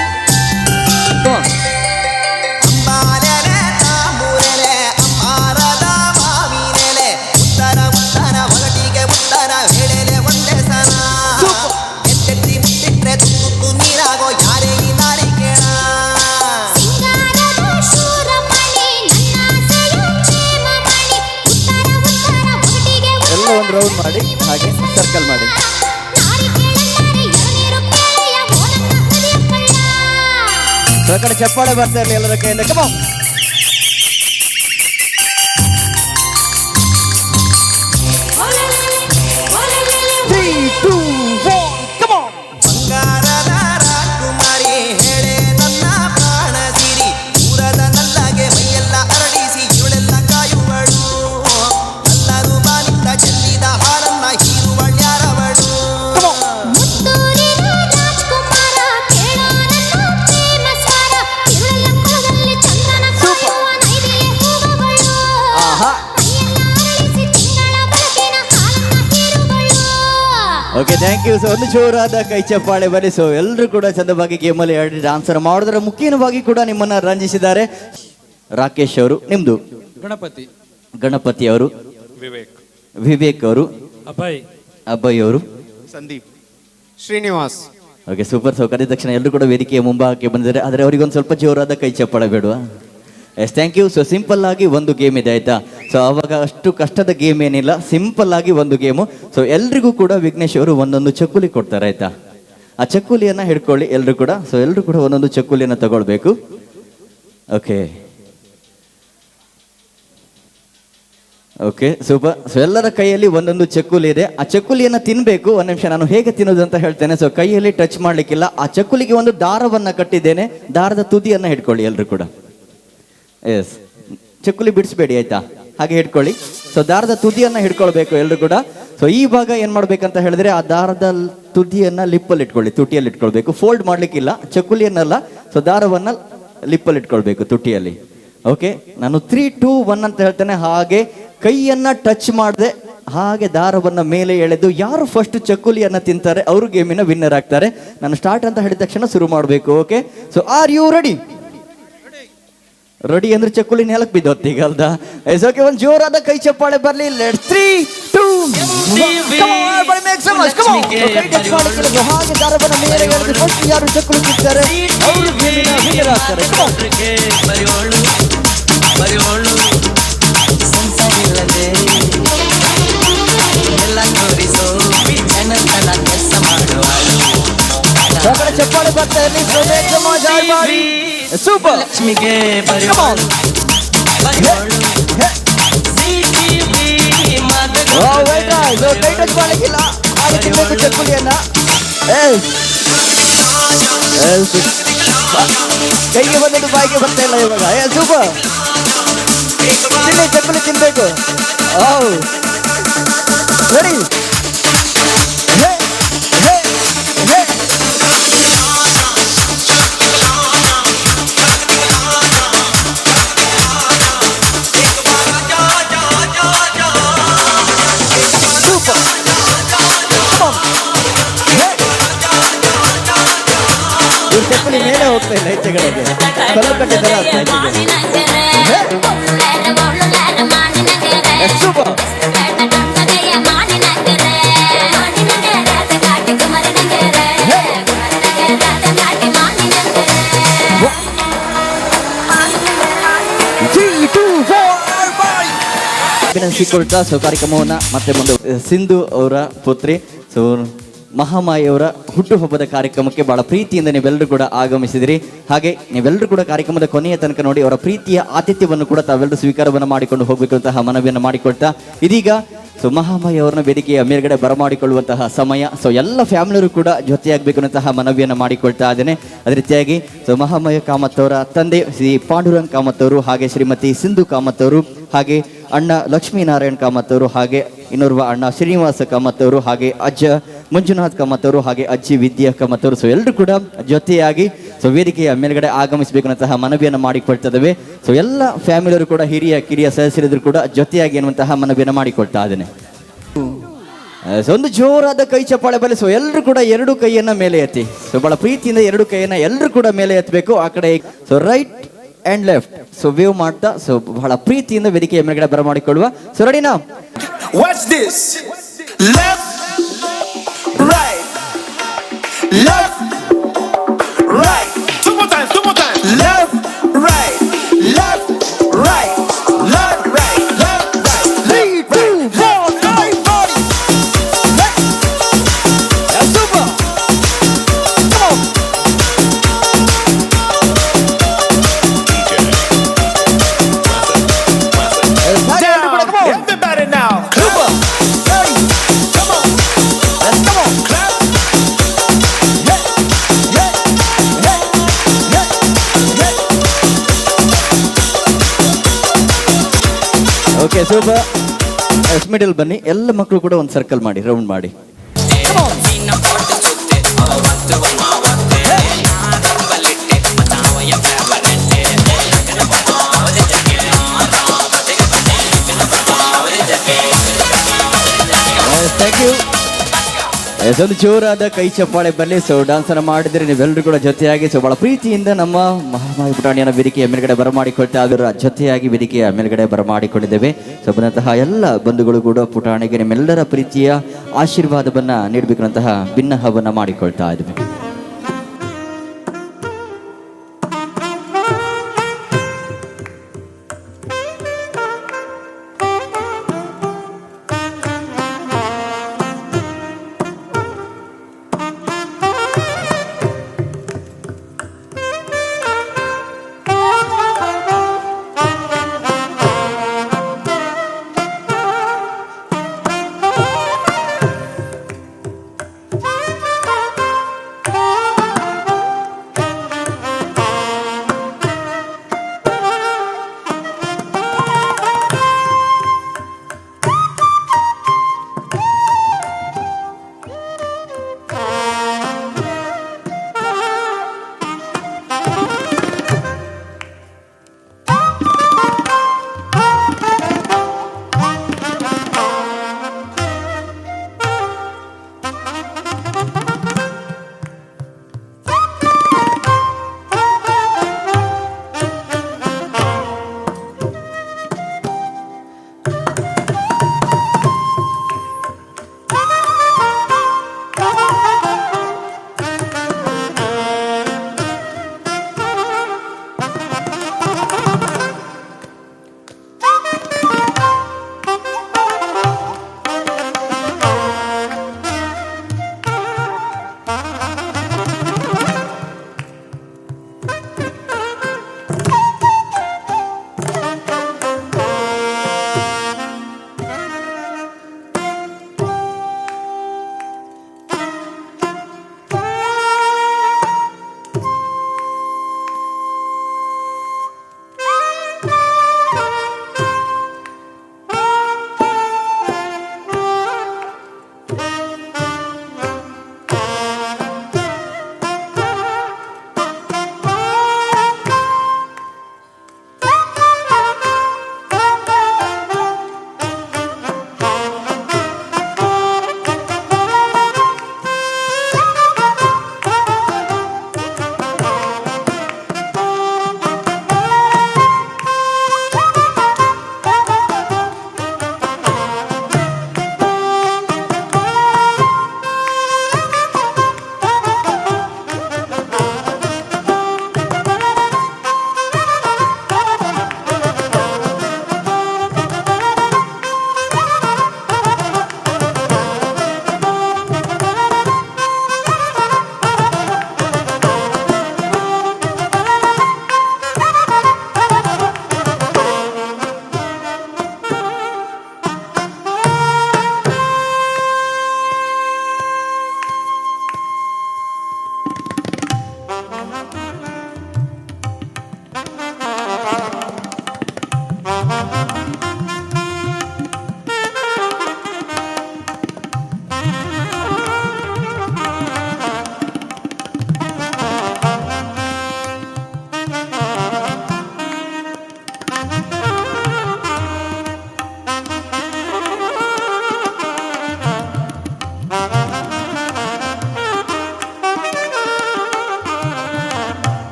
ಎಲ್ಲ ಒಂದು ರೌಂಡ್ ಮಾಡಿ, ಹಾಗೆ ಸರ್ಕಲ್ ಮಾಡಿ. ಪ್ರಕಾರ ಚಪ್ಪಾಳೆ ಬರ್ತಾ ಇರಲಿ ಎಲ್ಲರ ಕೈಯಿಂದ. Come on. 3 2 4 come on. ಬಂಗಾರದ ರಾಜಕುಮಾರಿ ಹೇಳೆ ನನ್ನ ಪ್ರಾಣ ಸಿರಿ, ದೂರದ ನಲ್ಲಗೆ ಮೈಯೆಲ್ಲ ಅರಳಿಸಿ ಇವಳೆಲ್ಲ ಕಾಯುವಳು. ಎಲ್ಲರೂ ಬಾನಿಂದ ಚೆಲ್ಲಿದ ಹಾಲನ್ನ ಹೀರುವಳ್ಯಾರವಳು. Okay, thank you. ಸೊ ಒಂದು ಜೋರಾದ ಕೈ ಚಪ್ಪಾಳೆ ಬನ್ನಿ. ಸೊ ಎಲ್ಲರೂ ಕೂಡ ಚಂದವಾಗಿ ಗೇಮಲ್ಲಿ ಆನ್ಸರ್ ಮಾಡೋದ್ರ ಮುಖ್ಯವಾಗಿ ಕೂಡ ನಿಮ್ಮನ್ನ ರಂಜಿಸಿದ್ದಾರೆ. ರಾಕೇಶ್ ಅವರು, ನಿಮ್ದು ಗಣಪತಿ ಅವರು, ವಿವೇಕ್ ಅವರು, ಅಭಯ್ ಅವರು, Sandeep, Srinivas. Okay, super. So ಕರೆದ ತಕ್ಷಣ ಎಲ್ಲರೂ ಕೂಡ ವೇದಿಕೆಯ ಮುಂಭಾಗಕ್ಕೆ ಬಂದಿದ್ದಾರೆ. ಆದರೆ ಅವರಿಗೊಂದು ಸ್ವಲ್ಪ ಜೋರಾದ ಕೈ ಚಪ್ಪಾಳೆ ಬೇಡವಾ? Yes, thank you. So simple ಆಗಿ ಒಂದು ಗೇಮ್ ಇದೆ, ಆಯ್ತಾ? ಸೊ ಅವಾಗ ಅಷ್ಟು ಕಷ್ಟದ ಗೇಮ್ ಏನಿಲ್ಲ, ಸಿಂಪಲ್ ಆಗಿ ಒಂದು ಗೇಮು. ಸೊ ಎಲ್ರಿಗೂ ಕೂಡ ವಿಘ್ನೇಶ್ ಅವರು ಒಂದೊಂದು ಚಕ್ಕುಲಿ ಕೊಡ್ತಾರೆ, ಆಯ್ತಾ? ಆ ಚಕ್ಕುಲಿಯನ್ನ ಹಿಡ್ಕೊಳ್ಳಿ ಎಲ್ಲರೂ ಕೂಡ. ಸೊ ಎಲ್ಲರೂ ಕೂಡ ಒಂದೊಂದು ಚಕ್ಕುಲಿಯನ್ನು ತಗೊಳ್ಬೇಕು. Okay okay, super. ಸೊ ಎಲ್ಲರ ಕೈಯಲ್ಲಿ ಒಂದೊಂದು ಚಕ್ಕುಲಿ ಇದೆ. ಆ ಚಕ್ಕುಲಿಯನ್ನು ತಿನ್ಬೇಕು. ಒಂದು ನಿಮಿಷ, ನಾನು ಹೇಗೆ ತಿನ್ನೋದು ಅಂತ ಹೇಳ್ತೇನೆ. ಸೊ ಕೈಯಲ್ಲಿ ಟಚ್ ಮಾಡ್ಲಿಕ್ಕಿಲ್ಲ. ಆ ಚಕ್ಕುಲಿಗೆ ಒಂದು ದಾರವನ್ನ ಕಟ್ಟಿದ್ದೇನೆ, ದಾರದ ತುದಿಯನ್ನ ಹಿಡ್ಕೊಳ್ಳಿ ಎಲ್ಲರೂ ಕೂಡ. ಎಸ್, ಚಕ್ಕುಲಿ ಬಿಡಿಸ್ಬೇಡಿ, ಆಯ್ತಾ? ಹಾಗೆ ಹಿಡ್ಕೊಳ್ಳಿ. ಸೊ ದಾರದ ತುದಿಯನ್ನ ಹಿಡ್ಕೊಳ್ಬೇಕು ಎಲ್ಲರೂ ಕೂಡ. ಸೊ ಈ ಭಾಗ ಏನ್ ಮಾಡ್ಬೇಕಂತ ಹೇಳಿದ್ರೆ, ಆ ದಾರದ ತುದಿಯನ್ನ ಲಿಪ್ಪಲ್ಲಿ ಇಟ್ಕೊಳ್ಳಿ, ತುಟಿಯಲ್ಲಿ ಇಟ್ಕೊಳ್ಬೇಕು. ಫೋಲ್ಡ್ ಮಾಡ್ಲಿಕ್ಕಿಲ್ಲ, ಚಕ್ಕುಲಿಯನ್ನಲ್ಲ. ಸೊ ದಾರವನ್ನ ಲಿಪ್ಪಲ್ಲಿ ಇಟ್ಕೊಳ್ಬೇಕು, ತುಟಿಯಲ್ಲಿ. ಓಕೆ, ನಾನು 3, 2, 1 ಅಂತ ಹೇಳ್ತೇನೆ. ಹಾಗೆ ಕೈಯನ್ನ ಟಚ್ ಮಾಡದೆ ಹಾಗೆ ದಾರವನ್ನ ಮೇಲೆ ಎಳೆದು ಯಾರು ಫಸ್ಟ್ ಚಕ್ಕುಲಿಯನ್ನ ತಿಂತಾರೆ ಅವರು ಗೇಮಿನ ವಿನ್ನರ್ ಆಗ್ತಾರೆ. ನಾನು ಸ್ಟಾರ್ಟ್ ಅಂತ ಹೇಳಿದ ತಕ್ಷಣ ಶುರು ಮಾಡಬೇಕು. Okay, so are you ready? Ready ಅಂದ್ರೆ ಚಕ್ಕುಲಿ ನೆಲಕ್ಕೆ ಬಿದ್ದೋತ್ತು ಈಗ ಅಲ್ದಾ? ಎಸ್, ಓಕೆ, ಒಂದು ಜೋರಾದ ಕೈ ಚಪ್ಪಾಳೆ ಬರಲಿ. Let's 3, 2, 1. Come on everybody, make some noise. Come on. ಕೈ ಟಚ್ ಮಾಡಲಿಕ್ಕೆ ಹಾಗೆ ದಾರವನ್ನ ಮೇಲೆ ಎಳೆದು ಫಸ್ಟ್ ಯಾರು ಚಕ್ಕುಲಿ ತಿಂತಾರೆ ಅವರು ಗೇಮಿನ ವಿನ್ನರ್ ಆಗ್ತಾರೆ. Come on. ಚಪ್ಪಾಳೆ ಬರ್ತಾ ಇರಲಿ. ಸೂಪರ್. ಕೈ ಟಚ್ ಮಾಡಲಿಕ್ಕಿಲ್ಲ, ಹಾಗೆ ತಿನ್ಬೇಕು ಚಕ್ಕುಲಿಯನ್ನ. ಕೈಗೆ ಬಂದಿದ್ದು ಬಾಯಿಗೆ ಬರ್ತಾ ಇಲ್ಲ ಇವಾಗ. ಸೂಪರ್. ಚಕ್ಕುಲಿ ತಿನ್ಬೇಕು. ರೆಡಿ? ಚಪ್ಪಲಿ ಮೇಲೆ ಹೋಗ್ತಾ ಇಲ್ಲ, ಹೆಚ್ಚೆಗಳಿಗೆ ಕಲ್ಲು ಕಟ್ಟಿದ್ದಲ್ಲ ಸೂಪರ್. ಅಭಿನಂದಿಸಿಕೊಳ್ತಾ ಸೊ ಕಾರ್ಯಕ್ರಮವನ್ನ ಮತ್ತೆ ಮುಂದೆ ಸಿಂಧು ಅವರ ಪುತ್ರಿ ಸೊ ಮಹಾಮಾಯಿಯವರ ಹುಟ್ಟುಹಬ್ಬದ ಕಾರ್ಯಕ್ರಮಕ್ಕೆ ಬಹಳ ಪ್ರೀತಿಯಿಂದ ನೀವೆಲ್ಲರೂ ಕೂಡ ಆಗಮಿಸಿದಿರಿ. ಹಾಗೆ ನೀವೆಲ್ಲರೂ ಕೂಡ ಕಾರ್ಯಕ್ರಮದ ಕೊನೆಯ ತನಕ ನೋಡಿ ಅವರ ಪ್ರೀತಿಯ ಆತಿಥ್ಯವನ್ನು ಕೂಡ ತಾವೆಲ್ಲರೂ ಸ್ವೀಕಾರವನ್ನು ಮಾಡಿಕೊಂಡು ಹೋಗಬೇಕಂತಹ ಮನವಿಯನ್ನು ಮಾಡಿಕೊಳ್ತಾ ಇದೀಗ ಸೊ ಮಹಾಮಾಯಿ ಅವರನ್ನ ವೇದಿಕೆಯ ಮೇಲ್ಗಡೆ ಬರಮಾಡಿಕೊಳ್ಳುವಂತಹ ಸಮಯ. ಸೊ ಎಲ್ಲ ಫ್ಯಾಮಿಲಿಯರು ಕೂಡ ಜೊತೆಯಾಗಬೇಕು ಅನ್ನುವಂತಹ ಮನವಿಯನ್ನು ಮಾಡಿಕೊಳ್ತಾ ಇದ್ದೇನೆ. ಅದೇ ರೀತಿಯಾಗಿ ಸೊ ಮಹಾಮಾಯಿ ಕಾಮತ್ ಅವರ ತಂದೆ ಶ್ರೀ ಪಾಂಡುರಂಗ್ ಕಾಮತ್ ಅವರು, ಹಾಗೆ ಶ್ರೀಮತಿ ಸಿಂಧು ಕಾಮತ್ ಅವರು, ಹಾಗೆ ಅಣ್ಣ ಲಕ್ಷ್ಮೀನಾರಾಯಣ್ ಕಾಮತ್ ಅವರು, ಹಾಗೆ ಇನ್ನೋರ್ವ ಅಣ್ಣ ಶ್ರೀನಿವಾಸ ಕಾಮತ್ ಅವರು, ಹಾಗೆ ಅಜ್ಜ ಮಂಜುನಾಥ್ ಕಾಮತ್ ಅವರು, ಹಾಗೆ ಅಜ್ಜಿ ವಿದ್ಯಾ ಕಾಮತ್ ಅವರು. ಸೊ ಎಲ್ಲರೂ ಕೂಡ ಜೊತೆಯಾಗಿ ಸೊ ವೇದಿಕೆಯ ಮೇಲ್ಗಡೆ ಆಗಮಿಸಬೇಕು ಅನ್ನುವಂತಹ ಮನವಿಯನ್ನು ಮಾಡಿಕೊಳ್ತಾ ಇದ್ದೇವೆ. ಸೊ ಎಲ್ಲ ಫ್ಯಾಮಿಲಿಯರು ಕೂಡ ಹಿರಿಯ ಕಿರಿಯ ಸದಸ್ಯರಿದ್ರು ಕೂಡ ಜೊತೆಯಾಗಿ ಎನ್ನುವಂತಹ ಮನವಿಯನ್ನು ಮಾಡಿಕೊಳ್ತಾ ಇದ್ದೇನೆ. ಒಂದು ಜೋರಾದ ಕೈ ಚಪ್ಪಾಳೆ ಬರಲಿ. ಸೊ ಎಲ್ಲರೂ ಕೂಡ ಎರಡು ಕೈಯನ್ನ ಮೇಲೆ ಎತ್ತಿ. ಸೊ ಬಹಳ ಪ್ರೀತಿಯಿಂದ ಎರಡು ಕೈಯನ್ನ ಎಲ್ಲರೂ ಕೂಡ ಮೇಲೆ ಎತ್ತಬೇಕು. ಆ ಕಡೆ so right and left so wave ಮಾಡ್ತಾ ಸೊ ಬಹಳ ಪ್ರೀತಿಯಿಂದ ವೇದಿಕೆಯ ಮೇಲ್ಗಡೆ ಬರಮಾಡಿಕೊಳ್ಳುವ. ಸೊ ರೆಡಿನಾ? Watch this. Left, right, left, right. Two more times. Left, right, left, right, left, right, left, right. 3, 2, 4, 5, 4. That's super. Come on. Everybody now. Super. Hey. Come on. Let's come on. Clap. Okay super. Middle ಬನ್ನಿ, ಎಲ್ಲ ಮಕ್ಕಳು ಕೂಡ ಒಂದು ಸರ್ಕಲ್ ಮಾಡಿ, ರೌಂಡ್ ಮಾಡಿ. Thank you. ಒಂದು ಜೋರಾದ ಕೈ ಚಪ್ಪಾಳೆ ಬರಲಿ. ಸೊ ಡಾನ್ಸ್ ಅನ್ನ ಮಾಡಿದ್ರೆ ನೀವೆಲ್ಲರೂ ಕೂಡ ಜೊತೆಯಾಗಿ ಸೊ ಬಹಳ ಪ್ರೀತಿಯಿಂದ ನಮ್ಮ ಮಹಾಮಾಯಿ ಪುಟಾಣಿಯನ್ನ ವೇದಿಕೆಯ ಮೇಲ್ಗಡೆ ಬರಮಾಡಿಕೊಳ್ತಾ ಅದರ ಜೊತೆಯಾಗಿ ವೇದಿಕೆಯ ಮೇಲ್ಗಡೆ ಬರಮಾಡಿಕೊಂಡಿದ್ದೇವೆ. ಸೊ ಬಂದಂತಹ ಎಲ್ಲ ಬಂಧುಗಳು ಕೂಡ ಪುಟಾಣಿಗೆ ನಿಮ್ಮೆಲ್ಲರ ಪ್ರೀತಿಯ ಆಶೀರ್ವಾದವನ್ನ ನೀಡಬೇಕಂತಹ ಭಿನ್ನಹವನ್ನ ಮಾಡಿಕೊಳ್ತಾ ಇದ್ವಿ.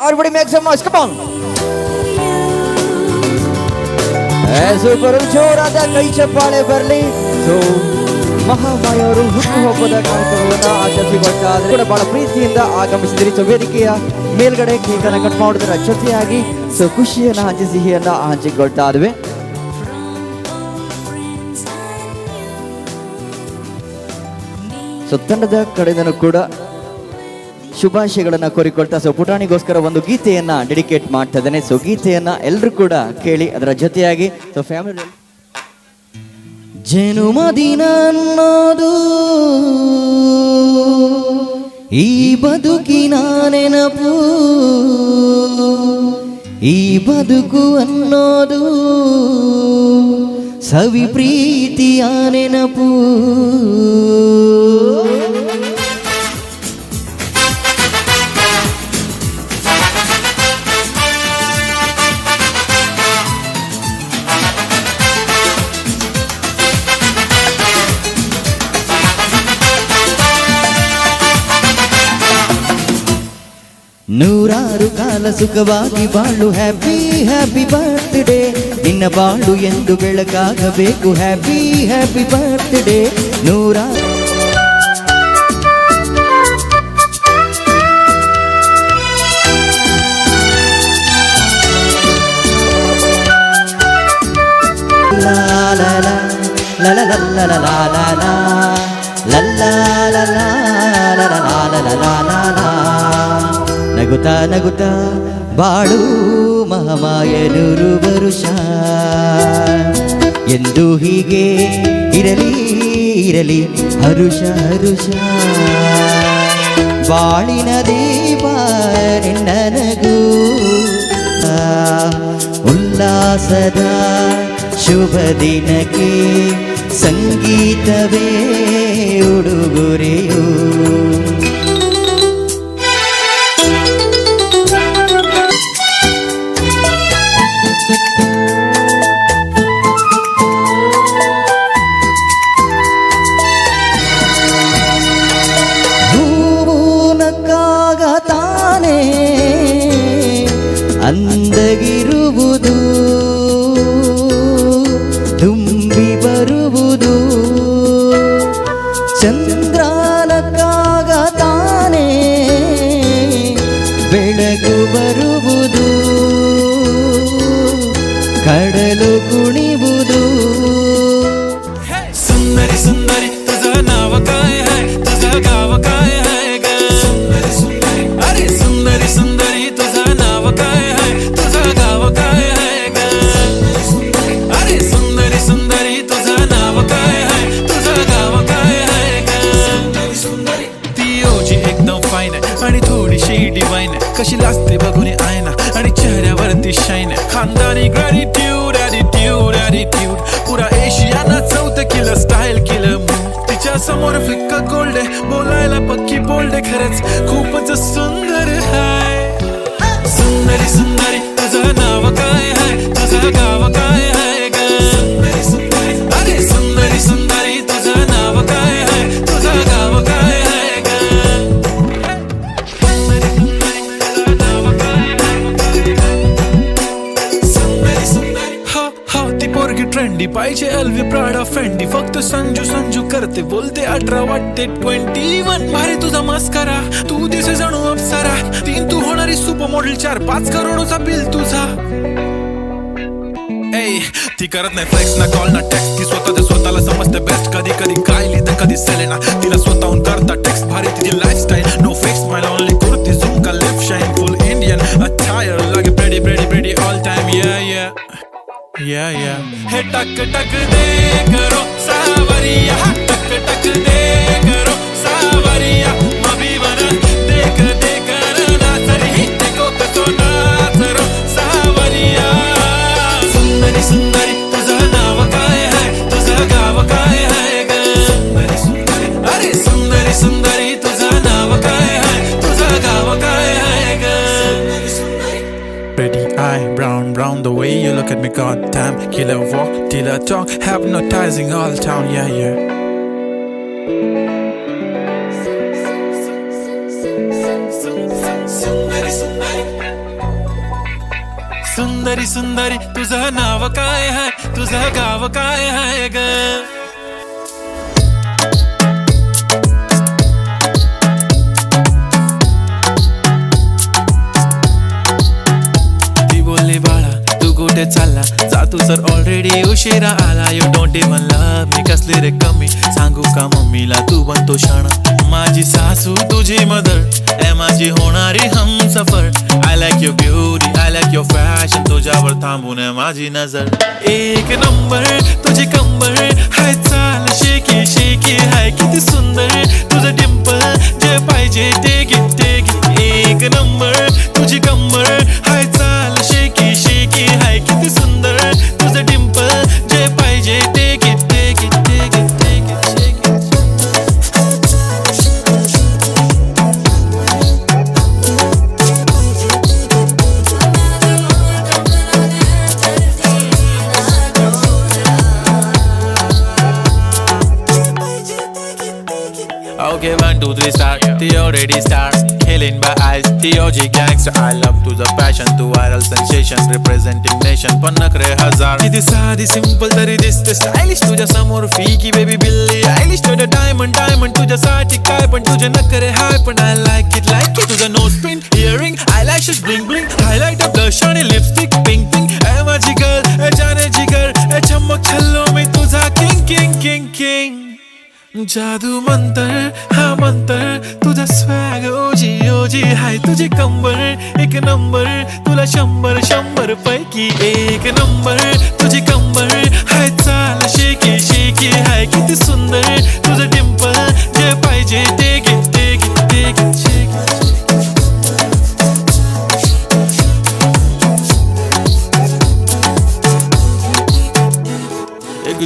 Everybody make some noise, come on. Super, ಜೋರಾದ ಕೈ ಚಪ್ಪಾಳೆ ಬರಲಿ. ಸೊ ಮಹಾಮಾಯವರು ಹುಟ್ಟುಹಬ್ಬದ ಕಾರ್ಯಕ್ರಮವನ್ನು ಆಚರಿಸಿಕೊಳ್ತಾ ಕೂಡ ಬಹಳ ಪ್ರೀತಿಯಿಂದ ಆಗಮಿಸಿದಿರಿ. ಸೊ ವೇದಿಕೆಯ ಮೇಲ್ಗಡೆ ಕೇಕನ್ನು ಕಟ್ ಮಾಡೋದರ ಜೊತೆಯಾಗಿ ಸೊ ಖುಷಿಯನ್ನ ಹಂಚಿ ಸಿಹಿಯನ್ನ ಹಂಚಿಕೊಳ್ತಾ ಇದ್ವಿ. ಸೊ ತಂಡದ ಕಡೆದನು ಕೂಡ ಶುಭಾಶಯಗಳನ್ನ ಕೋರಿಕೊಳ್ತಾ ಸೊ ಪುಟಾಣಿಗೋಸ್ಕರ ಒಂದು ಗೀತೆಯನ್ನ ಡೆಡಿಕೇಟ್ ಮಾಡ್ತಾ ಇದ್ದೇನೆ. ಸೊ ಗೀತೆಯನ್ನ ಎಲ್ಲರೂ ಕೂಡ ಕೇಳಿ, ಅದರ ಜೊತೆಯಾಗಿ ಸೊ ಫ್ಯಾಮಿಲಿ ಜನುಮದಿನ ಅನ್ನೋದು ಈ ಬದುಕಿನ ನೆನಪು, ಈ ಬದುಕು ಅನ್ನೋದು ಸವಿ ಪ್ರೀತಿಯ ನೆನಪು. ನೂರಾರು ಕಾಲ ಸುಖವಾಗಿ ಬಾಳು, ಹ್ಯಾಪಿ ಹ್ಯಾಪಿ ಬರ್ತ್ಡೇ. ನಿನ್ನ ಬಾಳು ಎಂದು ಬೆಳಕಾಗಬೇಕು, ಹ್ಯಾಪಿ ಹ್ಯಾಪಿ ಬರ್ತ್ಡೇ. ನೂರಾರು ಲಾ ಲಾ ಲಾ ಲಾ ಲಾ ಲಾ ಲಾ ಲಾ ಲಾ ಲಾ ಲಾ ಲಾ ಲಾ ಲಾ ಲಾ. ನಗುತ್ತಾ ನಗುತ್ತಾ ಬಾಳು ಮಹಾಮಾಯನೂರು ವರುಷ, ಎಂದು ಹೀಗೆ ಇರಲಿ ಇರಲಿ ಹರುಷ ಹರುಷ. ಬಾಳಿನ ದೀಪ ನಿನ್ನ ನಗು, ಉಲ್ಲಾಸದ ಶುಭ ದಿನಕ್ಕೆ ಸಂಗೀತವೇ ಉಡುಗೊರೆಯು. ಅಂದಗಿರುವುದು ತುಂಬಿ ಬರುವುದು, ಚಂದ್ರನಕ್ಕಾಗ ತಾನೇ ಬೆಳಕು ಬರುವುದು, ಕಡಲು ಕುಣಿವುದು. सुंदरी सुंदरी तुझं नाव काय है, तुझं गाव काय है ग. अरे सुंदरी सुंदरी तुझं नाव काय है, तुझं गाव काय है ग. अरे सुंदरी सुंदरी तुझं नाव काय है, तुझं गाव काय है ग. ती ओजी एकदम फाईन आहे आणि थोडीशी डिवाईन आहे, कशी लाजते बघून आयना आणि चेहऱ्यावर ती शाईन खानदानी ग्रॅटिट्यूड ॲटिट्यूड ॲटिट्यूड पुरा एशियाना चौथं किलं स्टाईल केलं मूड तिच्या समोर फिक्का गोल्ड आहे बोलायला पक्की बोल्ड आहे खरंच खूपच सुंदर हाय सुंदरी सुंदरी तुझं नाव काय आहे तुझं गाव काय आहे ग सुंदरी सुंदरी अरे सुंदरी सुंदरी तुझं नाव काय आहे तुझं गाव काय आहे ग सुंदरी सुंदरी हो हो ती पोरगी ट्रेंडी पाहिजे एलवी प्राडा फेंडी फक्त संजू संजू करते बोलते 18 वाटते 21 भारी तुझा मस्करा तू दिसे जणू अप्सरा 3 तू होणारी सुपर मॉडेल 4-5 करोडचा बिल तुझा ती करत नाही फ्लेक्स ना कॉल ना टेक्स्ट ती स्वतःला समजते बेस्ट कधी कधी कायली तर कधी सेलेना तिला स्वतःहून करता टेक्स्ट भारी तिची lifestyle no fake smile only kurti झुम का lip shine full Indian attire लागे pretty pretty pretty all time या हे टक टक दे करो सावरिया टक टक दे करो सावरिया मबी बना देख देख ना सरी देखो कसो नाचरो सावरिया सुंदरी सुंदरी तुझं नाव काय आहे तुझं गाव काय आहे ग सुंदरी सुंदरी अरे सुंदरी सुंदरी तुझं नाव काय आहे तुझं गाव काय आहे ग pretty eye brown brown the way you look at me god damn killer walk till I talk hypnotizing all town yeah सुंदरी सुंदरी तुझं नाव काय आहे तुझं गाव काय आहे ग ती बोलली बाळा तू कुठे चालला जा तू तर ऑलरेडी उशिरा आला you don't even love me कसली रे कमी सांगू का मम्मीला तू बनतो शाणा माझी सासू तुझी मदर ए माझी होणारी Humsafar I like your beauty I like your fashion तुझ्यावर थांबून माझी नजर एक नंबर तुझी कंबर हाय चाल शेकी शेकी हाय किती सुंदर तुझं डिंपल जे पाहिजे ते गिट एक नंबर तुझी कंबर हाय चाल शेकी शेकी हाय किती सुंदर तुझं डिंपल जे पाहिजे ते Git Okay, 1, 2, 3 start. The already start. Killing by eyes. The OG gangster. I love to the passion. To viral sensation. Representing nation. पण नखरे हजार. किती साधी simple तरी दिसते stylish. तुझ्या समोर फीकी baby Billie Eilish. तुझं diamond तुझ्यासाठी काय पण तुझे नखरे हाय पण I like it. तुझं nose pin, earring, eyelashes bling bling. Highlight of blush आणि lipstick pink pink. ए माझी girl, ए जाने जिगर, ए चमक छल्लो मी तुझा king. जादू मंतर हा मंतर तुझा स्वॅग ओजी हाय तुझी कंबर एक नंबर तुला 100 पैकी एक नंबर तुझी कंबर हाय चाल शेकी शेकी हाय किती सुंदर तुझं डिंपल जे पाहिजे ते गिट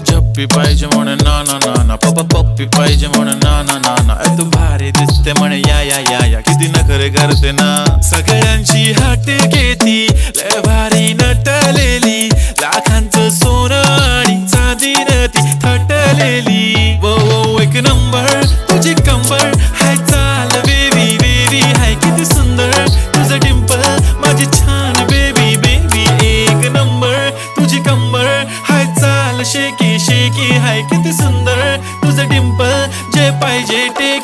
झप्पी पाहिजे म्हणे ना पप्पी पाहिजे म्हणे ना तू भारी दिसते म्हणे या किती नखरे करते ना सगळ्यांची हाट घेती लय भारी नटलेली लाखांचं सोनं आणि चांदीनं ती थटलेली वो एक नंबर तुझी कंबर हाय चाल बेबी हाय किती सुंदर तुझं डिंपल माझी छान बेबी एक नंबर तुझी कंबर हाय चाल शेकी शेकी हाय किती सुंदर तुझं डिंपल जे पाहिजे ते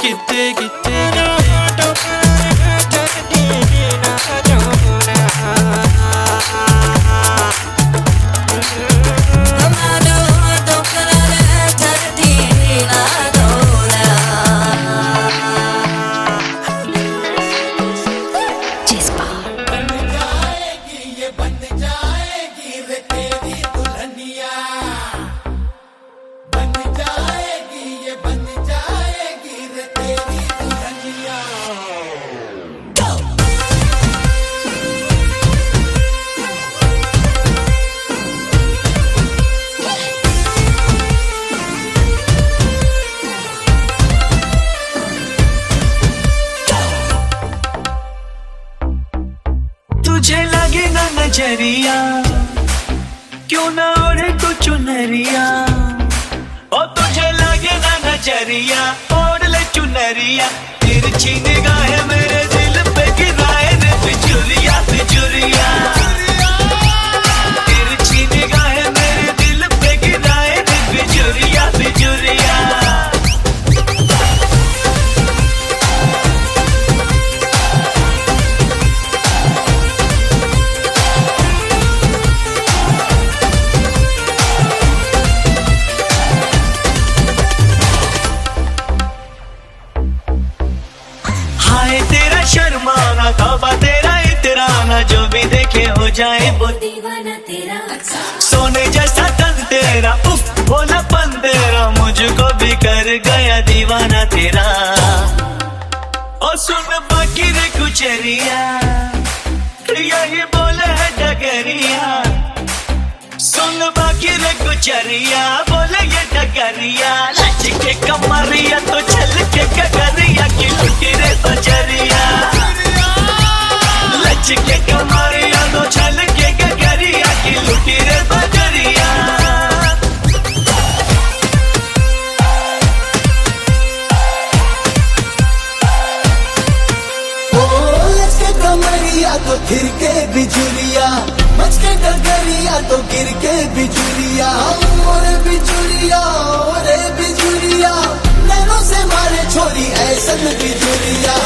नजरिया क्यों ना ओढ़े तू चुनरिया ओ तुझे लगे ना नजरिया ओढ़ ले चुनरिया तिरछी निगाहें मेरे दिल पे गिराए रे बिजुरिया बिजुरिया तिरछी निगाहें मेरे दिल पे गिराए रे बिजुरिया बिजुरिया शर्माना तौबा तेरा इतराना जो भी देखे हो जाए वो दीवाना तेरा सोने जैसा तन तेरा उफ बोला पन तेरा मुझको भी कर गया दीवाना तेरा और सुन बाकी रे कुचरिया यही बोले है डगरिया सुन बाकी रे कुचरिया बोले ये डगरिया लच के कमरिया तो चल के कगरिया की लुटी रे बजरिया लच के कमरिया तो चल के कगरिया की लुटी रे बजरिया लच के कमरिया तो फिर के बिजुरिया मच के डगरिया तो गिर के बिजुरिया ओरे बिजुरिया नैनों से मारे छोरी ऐसन बिजुरिया